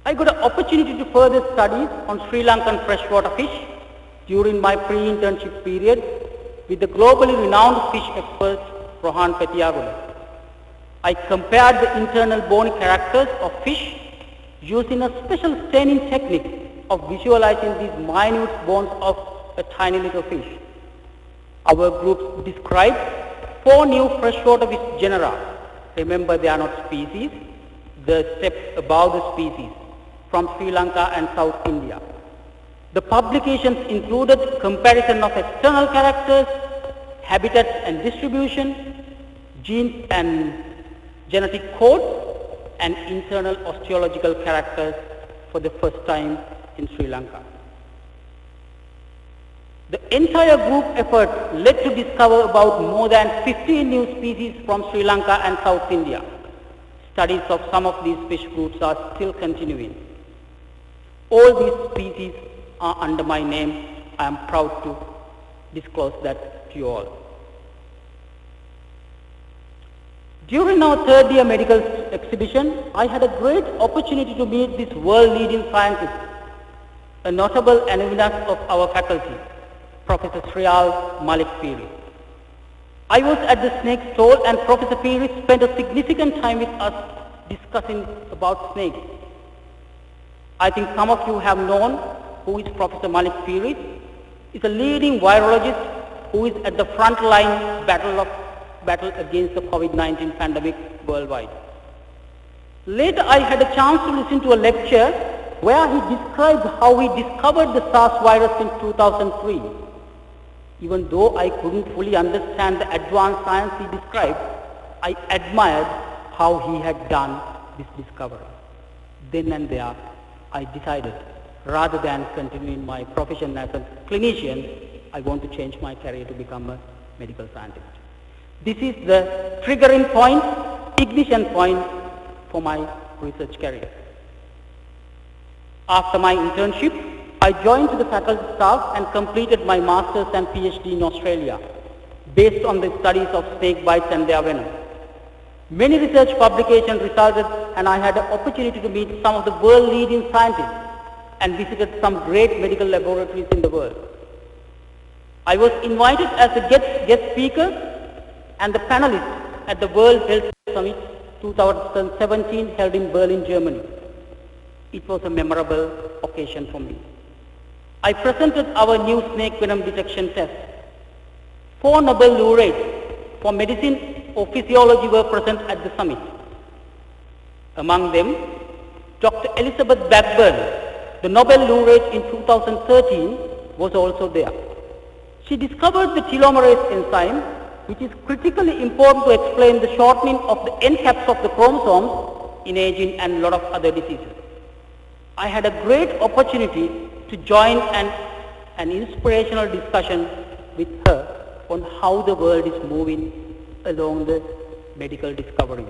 I got an opportunity to further studies on Sri Lankan freshwater fish during my pre-internship period with the globally renowned fish expert Rohan Petiagula. I compared the internal bony characters of fish using a special staining technique of visualizing these minute bones of a tiny little fish. Our group described 4 new freshwater fish genera. Remember, they are not species, the step above the species, from Sri Lanka and South India. The publications included comparison of external characters, habitats and distribution, genes and genetic code, and internal osteological characters for the first time in Sri Lanka. The entire group effort led to discover about more than 15 new species from Sri Lanka and South India. Studies of some of these fish groups are still continuing. All these species are under my name. I am proud to disclose that to you all. During our 3rd year medical exhibition, I had a great opportunity to meet this world-leading scientist, a notable alumnus of our faculty, Professor Shriyal Malik Piri. I was at the snake stall and Professor Piri spent a significant time with us discussing about snakes. I think some of you have known who is Professor Malik Piri. He is a leading virologist who is at the front line battle against the COVID-19 pandemic worldwide. Later I had a chance to listen to a lecture where he described how he discovered the SARS virus in 2003. Even though I couldn't fully understand the advanced science he described, I admired how he had done this discovery. Then and there, I decided, rather than continuing my profession as a clinician, I want to change my career to become a medical scientist. This is the triggering point, ignition point for my research career. After my internship, I joined the faculty staff and completed my master's and PhD in Australia, based on the studies of snake bites and their venom. Many research publications resulted, and I had the opportunity to meet some of the world-leading scientists and visited some great medical laboratories in the world. I was invited as a guest speaker and the panelist at the World Health Summit 2017 held in Berlin, Germany. It was a memorable occasion for me. I presented our new snake venom detection test. 4 Nobel laureates for medicine or physiology were present at the summit. Among them, Dr. Elizabeth Blackburn, the Nobel laureate in 2013, was also there. She discovered the telomerase enzyme, which is critically important to explain the shortening of the end caps of the chromosomes in aging and a lot of other diseases. I had a great opportunity to join an inspirational discussion with her on how the world is moving along the medical discovery.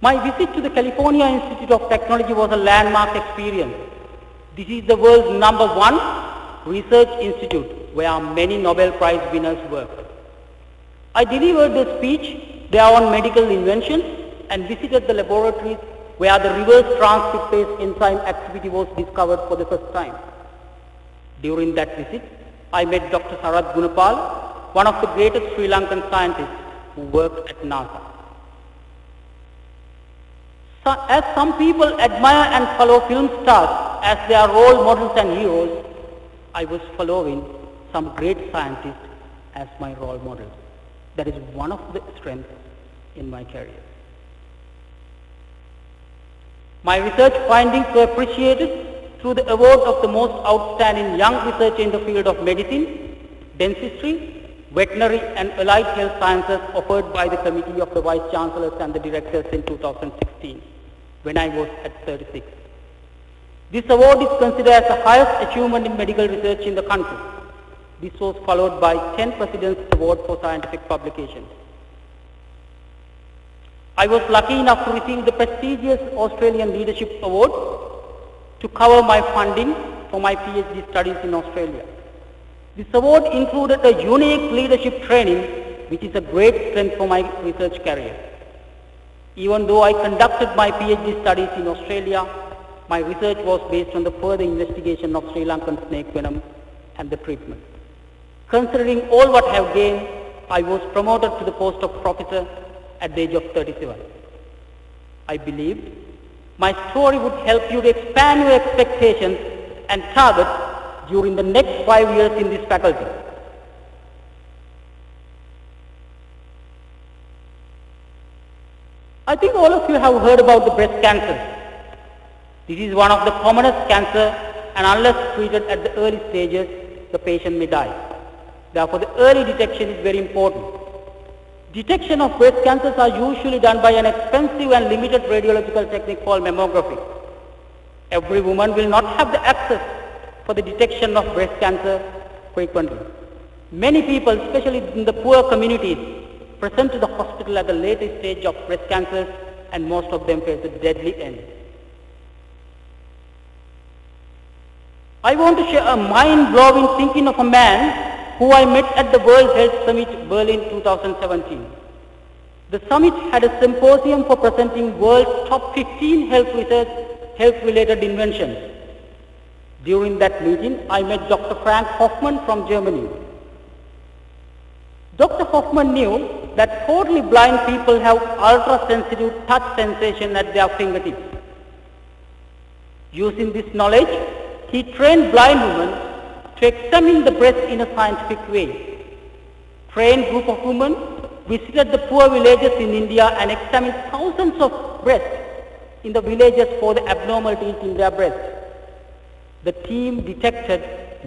My visit to the California Institute of Technology was a landmark experience. This is the world's #1 research institute where many Nobel Prize winners work. I delivered a speech there on medical inventions and visited the laboratories where the reverse transcriptase enzyme activity was discovered for the first time. During that visit, I met Dr. Sarath Gunapal, one of the greatest Sri Lankan scientists who worked at NASA. So, as some people admire and follow film stars as their role models and heroes, I was following some great scientists as my role models. That is one of the strengths in my career. My research findings were appreciated through the award of the most outstanding young researcher in the field of medicine, dentistry, veterinary and allied health sciences offered by the Committee of the Vice Chancellors and the Directors in 2016, when I was at 36. This award is considered as the highest achievement in medical research in the country. This was followed by 10 President's Award for Scientific Publications. I was lucky enough to receive the prestigious Australian Leadership Award to cover my funding for my PhD studies in Australia. This award included a unique leadership training, which is a great strength for my research career. Even though I conducted my PhD studies in Australia, my research was based on the further investigation of Sri Lankan snake venom and the treatment. Considering all what I have gained, I was promoted to the post of professor at the age of 37. I believed my story would help you to expand your expectations and targets during the next 5 years in this faculty. I think all of you have heard about the breast cancer. This is one of the commonest cancer, and unless treated at the early stages, the patient may die. Therefore, the early detection is very important. Detection of breast cancers are usually done by an expensive and limited radiological technique called mammography. Every woman will not have the access for the detection of breast cancer frequently. Many people, especially in the poor communities, present to the hospital at the latest stage of breast cancers, and most of them face a deadly end. I want to share a mind-blowing thinking of a man who I met at the World Health Summit Berlin 2017. The summit had a symposium for presenting world's top 15 health-related inventions. During that meeting, I met Dr. Frank Hoffman from Germany. Dr. Hoffman knew that totally blind people have ultra-sensitive touch sensation at their fingertips. Using this knowledge, he trained blind women to examine the breast in a scientific way. Trained group of women visited the poor villages in India and examined thousands of breasts in the villages for the abnormalities in their breasts. The team detected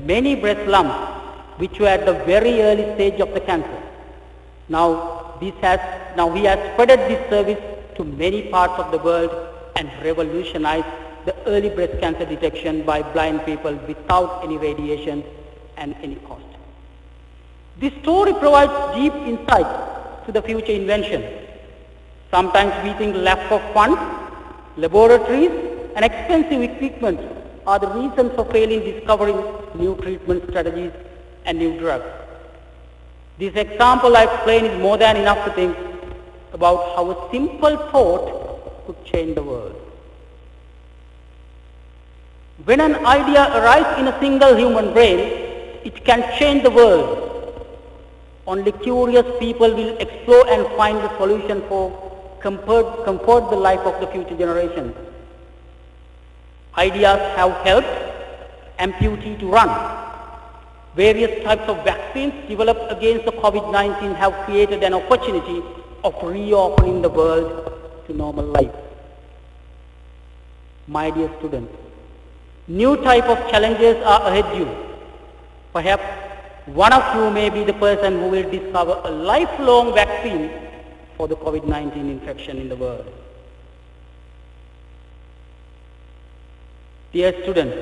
many breast lumps which were at the very early stage of the cancer. Now he has spreaded this service to many parts of the world and revolutionized the early breast cancer detection by blind people without any radiation and any cost. This story provides deep insight to the future invention. Sometimes we think lack of funds, laboratories, and expensive equipment are the reasons for failing discovering new treatment strategies and new drugs. This example I explained is more than enough to think about how a simple thought could change the world. When an idea arises in a single human brain, it can change the world. Only curious people will explore and find the solution for comfort the life of the future generations. Ideas have helped amputee to run. Various types of vaccines developed against the COVID-19 have created an opportunity of reopening the world to normal life. My dear students, new type of challenges are ahead you. Perhaps one of you may be the person who will discover a lifelong vaccine for the COVID-19 infection in the world. Dear students,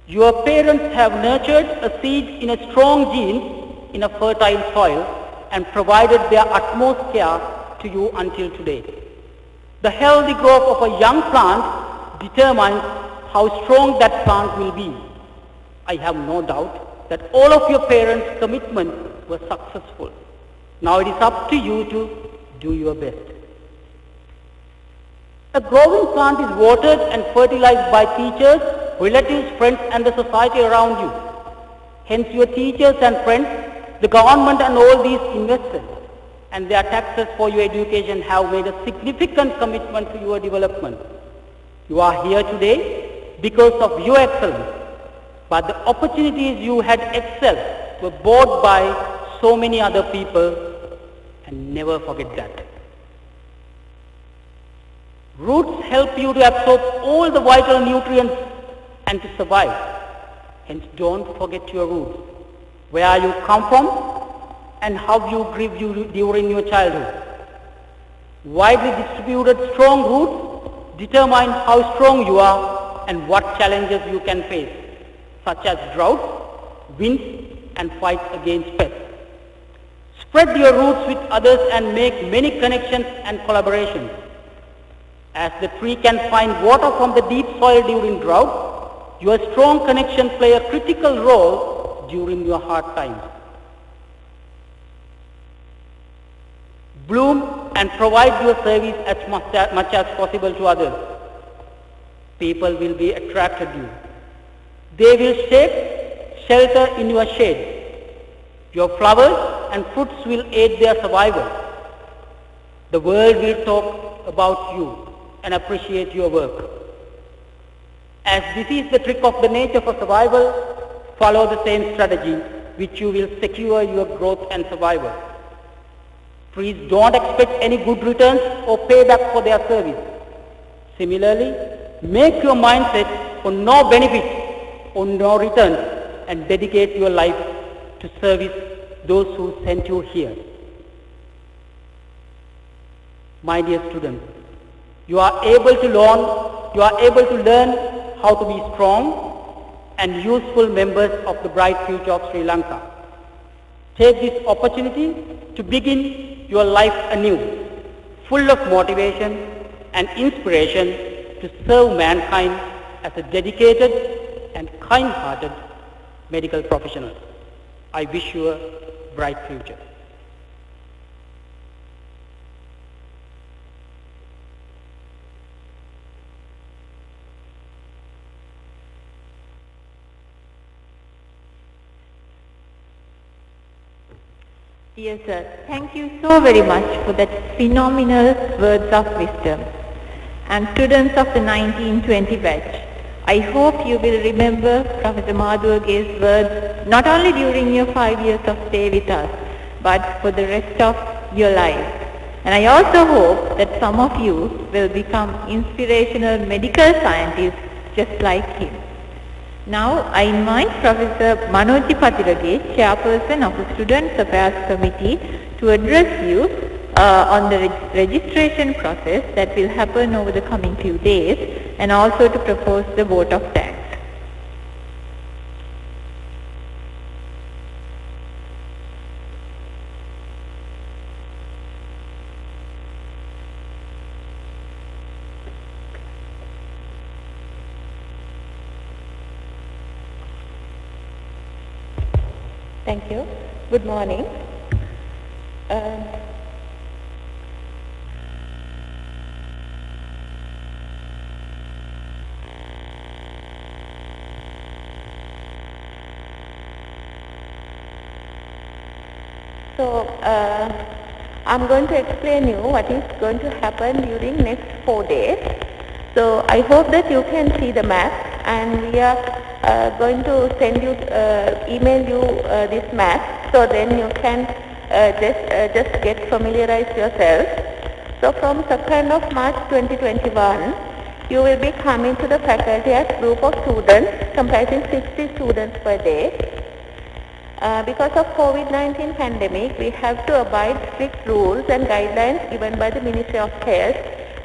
your parents have nurtured a seed in a strong gene in a fertile soil and provided their utmost care to you until today. The healthy growth of a young plant determines how strong that plant will be. I have no doubt that all of your parents' commitments were successful. Now it is up to you to do your best. A growing plant is watered and fertilized by teachers, relatives, friends, and the society around you. Hence your teachers and friends, the government and all these investors and their taxes for your education have made a significant commitment to your development. You are here today because of your excellence, but the opportunities you had excelled were bought by so many other people, and never forget that. Roots help you to absorb all the vital nutrients and to survive. Hence, don't forget your roots, where you come from and how you grew during your childhood. Widely distributed strong roots determine how strong you are and what challenges you can face, such as drought, winds, and fights against pests. Spread your roots with others and make many connections and collaborations. As the tree can find water from the deep soil during drought, your strong connection play a critical role during your hard times. Bloom and provide your service as much as possible to others. People will be attracted to you. They will shelter in your shade. Your flowers and fruits will aid their survival. The world will talk about you and appreciate your work. As this is the trick of the nature for survival, follow the same strategy which you will secure your growth and survival. Trees don't expect any good returns or payback for their service. Similarly, make your mindset for no benefit or no returns and dedicate your life to service those who sent you here. My dear students, you are able to learn how to be strong and useful members of the bright future of Sri Lanka. Take this opportunity to begin your life anew, full of motivation and inspiration to serve mankind as a dedicated and kind-hearted medical professional. I wish you a bright future. Dear sir, thank you so very much for that phenomenal words of wisdom. And students of the 1920 batch, I hope you will remember Professor Madhuvage's words not only during your 5 years of stay with us, but for the rest of your life. And I also hope that some of you will become inspirational medical scientists just like him. Now I invite Professor Manoji Patirage, Chairperson of the Students Affairs Committee, to address you on the registration process that will happen over the coming few days, and also to propose the vote of thanks. Thank you. Good morning. I'm going to explain you what is going to happen during next 4 days. So I hope that you can see the map, and we are going to send you, email you this map, so then you can just get familiarized yourself. So from 2nd of March 2021, you will be coming to the faculty as group of students comprising 60 students per day. Because of COVID-19 pandemic, we have to abide strict rules and guidelines given by the Ministry of Health,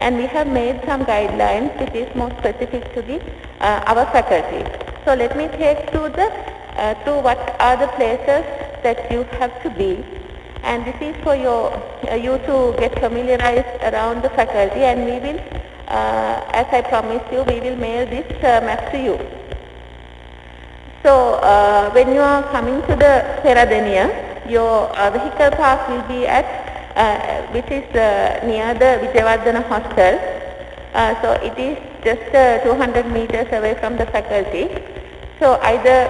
and we have made some guidelines which is more specific to the our faculty. So let me take to what are the places that you have to be, and this is for you to get familiarized around the faculty, and we will, as I promised you, we will mail this map to you. So when you are coming to the Peradeniya, your vehicle park will be at which is near the Vijayawardena hostel. So it is just 200 meters away from the faculty. So either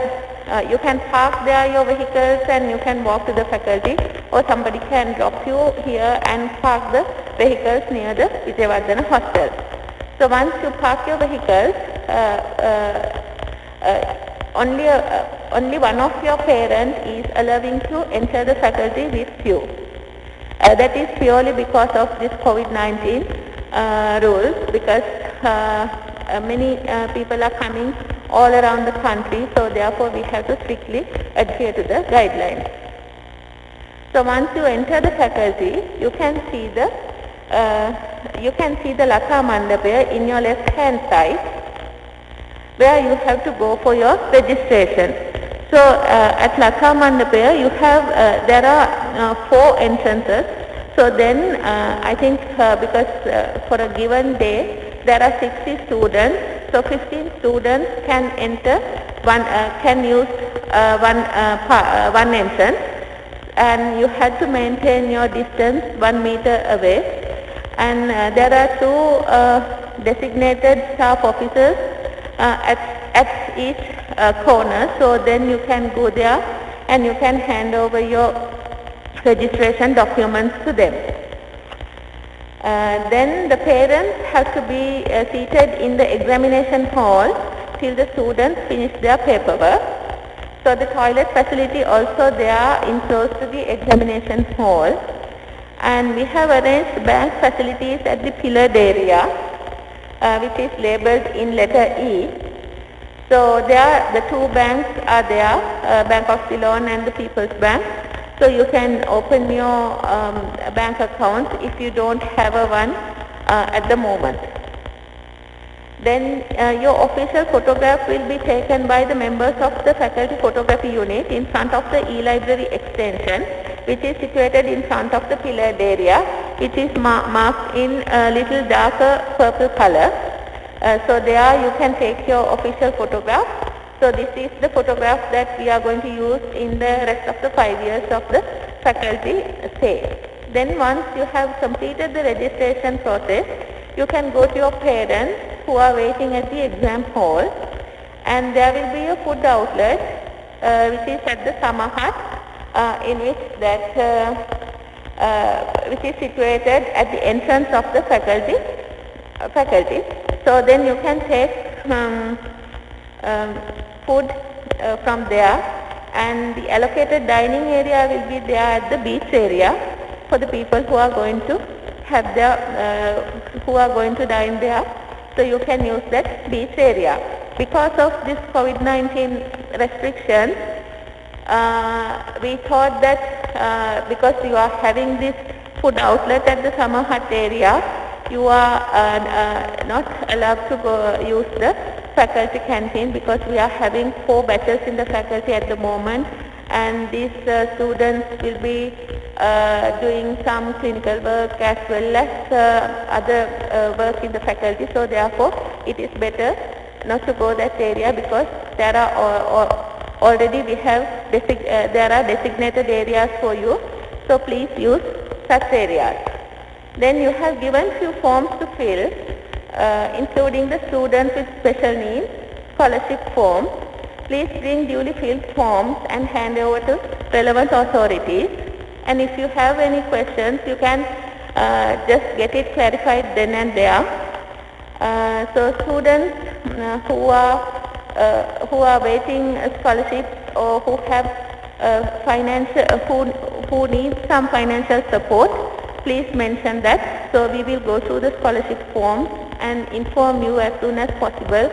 you can park there your vehicles and you can walk to the faculty, or somebody can drop you here and park the vehicles near the Vijayawardena hostel. So once you park your vehicles, only one of your parents is allowing to enter the faculty with you. That is purely because of this COVID-19 rules, because many people are coming all around the country, so therefore we have to strictly adhere to the guidelines. So once you enter the faculty, you can see the Laka Mandapaya in your left hand side, where you have to go for your registration. So at Laka Mandapaya you have there are 4 entrances. So then I think because for a given day there are 60 students, so 15 students can enter can use one entrance, and you have to maintain your distance 1 meter away, and there are two designated staff officers at each corner, so then you can go there and you can hand over your registration documents to them. Then the parents have to be seated in the examination hall till the students finish their paperwork. So the toilet facility also there enclosed to the examination hall, and we have arranged bank facilities at the pillared area which is labelled in letter E. So there the two banks are there, Bank of Ceylon and the People's Bank. So you can open your bank account if you don't have one at the moment. Then your official photograph will be taken by the members of the faculty photography unit in front of the e-library extension, which is situated in front of the pillared area, which is marked in a little darker purple color. So there you can take your official photograph. So this is the photograph that we are going to use in the rest of the 5 years of the faculty stay. Then once you have completed the registration process, you can go to your parents who are waiting at the exam hall, and there will be a food outlet which is at the summer hut in which which is situated at the entrance of the faculty. So then you can take food from there, and the allocated dining area will be there at the beach area for the people who are going to have dine there. So you can use that beach area. Because of this COVID-19 restrictions, we thought that because you are having this food outlet at the summer hut area, you are not allowed to go use the faculty canteen, because we are having 4 batches in the faculty at the moment, and these students will be doing some clinical work as well as other work in the faculty. So therefore it is better not to go that area, because there are already there are designated areas for you, so please use such areas. Then you have given few forms to fill, including the students with special needs scholarship form. Please bring duly filled forms and hand over to relevant authorities. And if you have any questions, you can just get it clarified then and there. So students who are waiting a scholarship, or who have who need some financial support, please mention that. So we will go through the scholarship form and inform you as soon as possible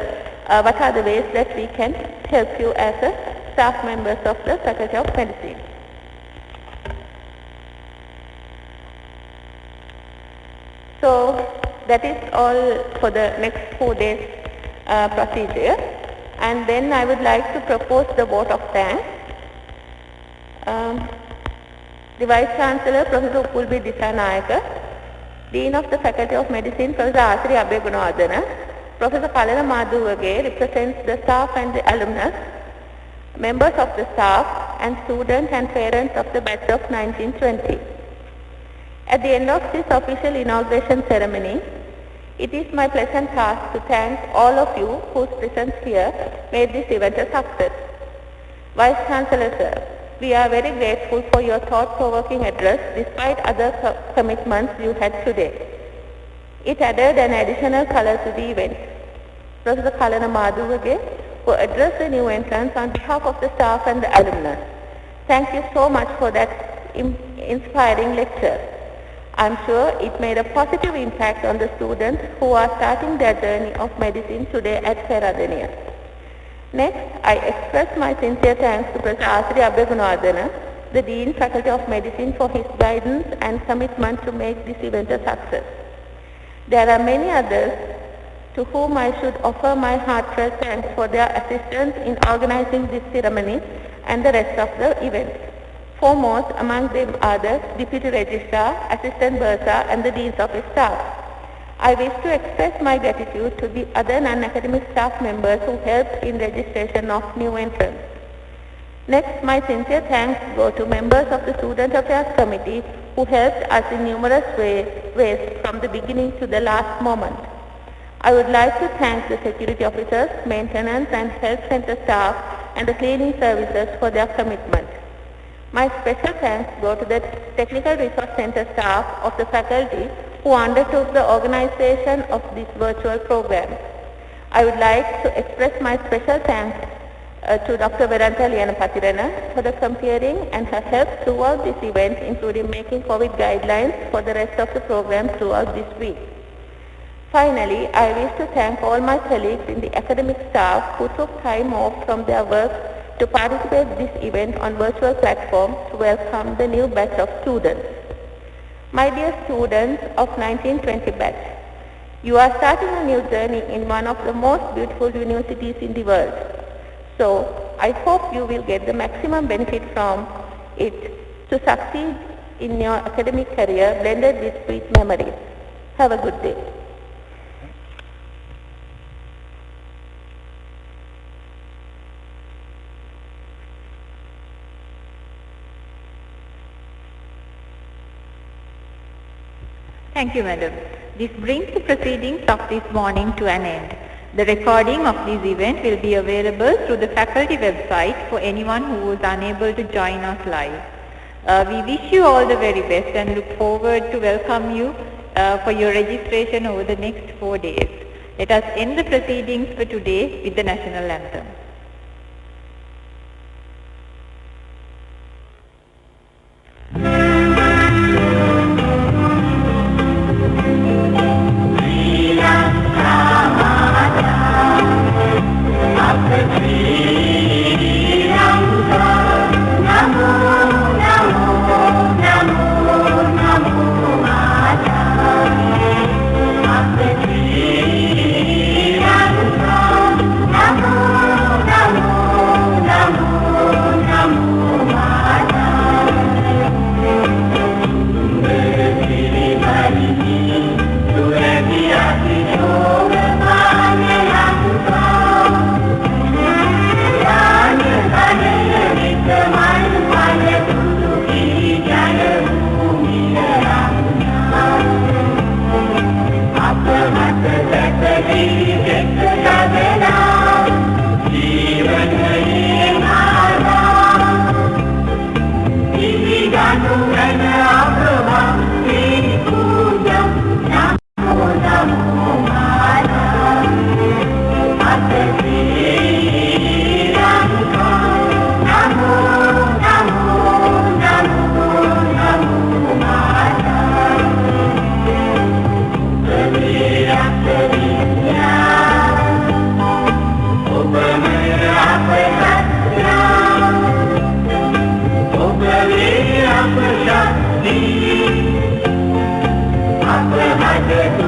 what are the ways that we can help you as a staff members of the Faculty of Medicine. So that is all for the next 4 days procedure. And then I would like to propose the vote of thanks. The Vice Chancellor, Professor Uppulbi Disanayaka, Dean of the Faculty of Medicine, Professor Asri Abbegunawardena, Professor Kalana Madhuwage represents the staff and the alumnus, members of the staff, and students and parents of the batch of 1920. At the end of this official inauguration ceremony, it is my pleasant task to thank all of you whose presence here made this event a success. Vice Chancellor Sir, we are very grateful for your thought-provoking address despite other commitments you had today. It added an additional color to the event. Professor Kalana Madhuwage, who addressed the new entrants on behalf of the staff and the alumnus. Thank you so much for that inspiring lecture. I'm sure it made a positive impact on the students who are starting their journey of medicine today at Peradeniya. Next, I express my sincere thanks to Professor Asri Abbegunawardena, the Dean, Faculty of Medicine, for his guidance and commitment to make this event a success. There are many others to whom I should offer my heartfelt thanks for their assistance in organizing this ceremony and the rest of the event. Foremost among them are the Deputy Registrar, Assistant Bursar and the Dean's Office staff. I wish to express my gratitude to the other non-academic staff members who helped in registration of new entrants. Next, my sincere thanks go to members of the Student Affairs Committee who helped us in numerous ways from the beginning to the last moment. I would like to thank the security officers, maintenance and health center staff and the cleaning services for their commitment. My special thanks go to the Technical Resource Center staff of the faculty who undertook the organization of this virtual program. I would like to express my special thanks to Dr. Veranta Lianapathirana for the comparing and her help throughout this event, including making COVID guidelines for the rest of the program throughout this week. Finally, I wish to thank all my colleagues in the academic staff who took time off from their work to participate in this event on virtual platform to welcome the new batch of students. My dear students of 1920 batch, you are starting a new journey in one of the most beautiful universities in the world. So, I hope you will get the maximum benefit from it to succeed in your academic career blended with sweet memories. Have a good day. Thank you, Madam. This brings the proceedings of this morning to an end. The recording of this event will be available through the faculty website for anyone who was unable to join us live. We wish you all the very best and look forward to welcome you for your registration over the next 4 days. Let us end the proceedings for today with the national anthem. Apple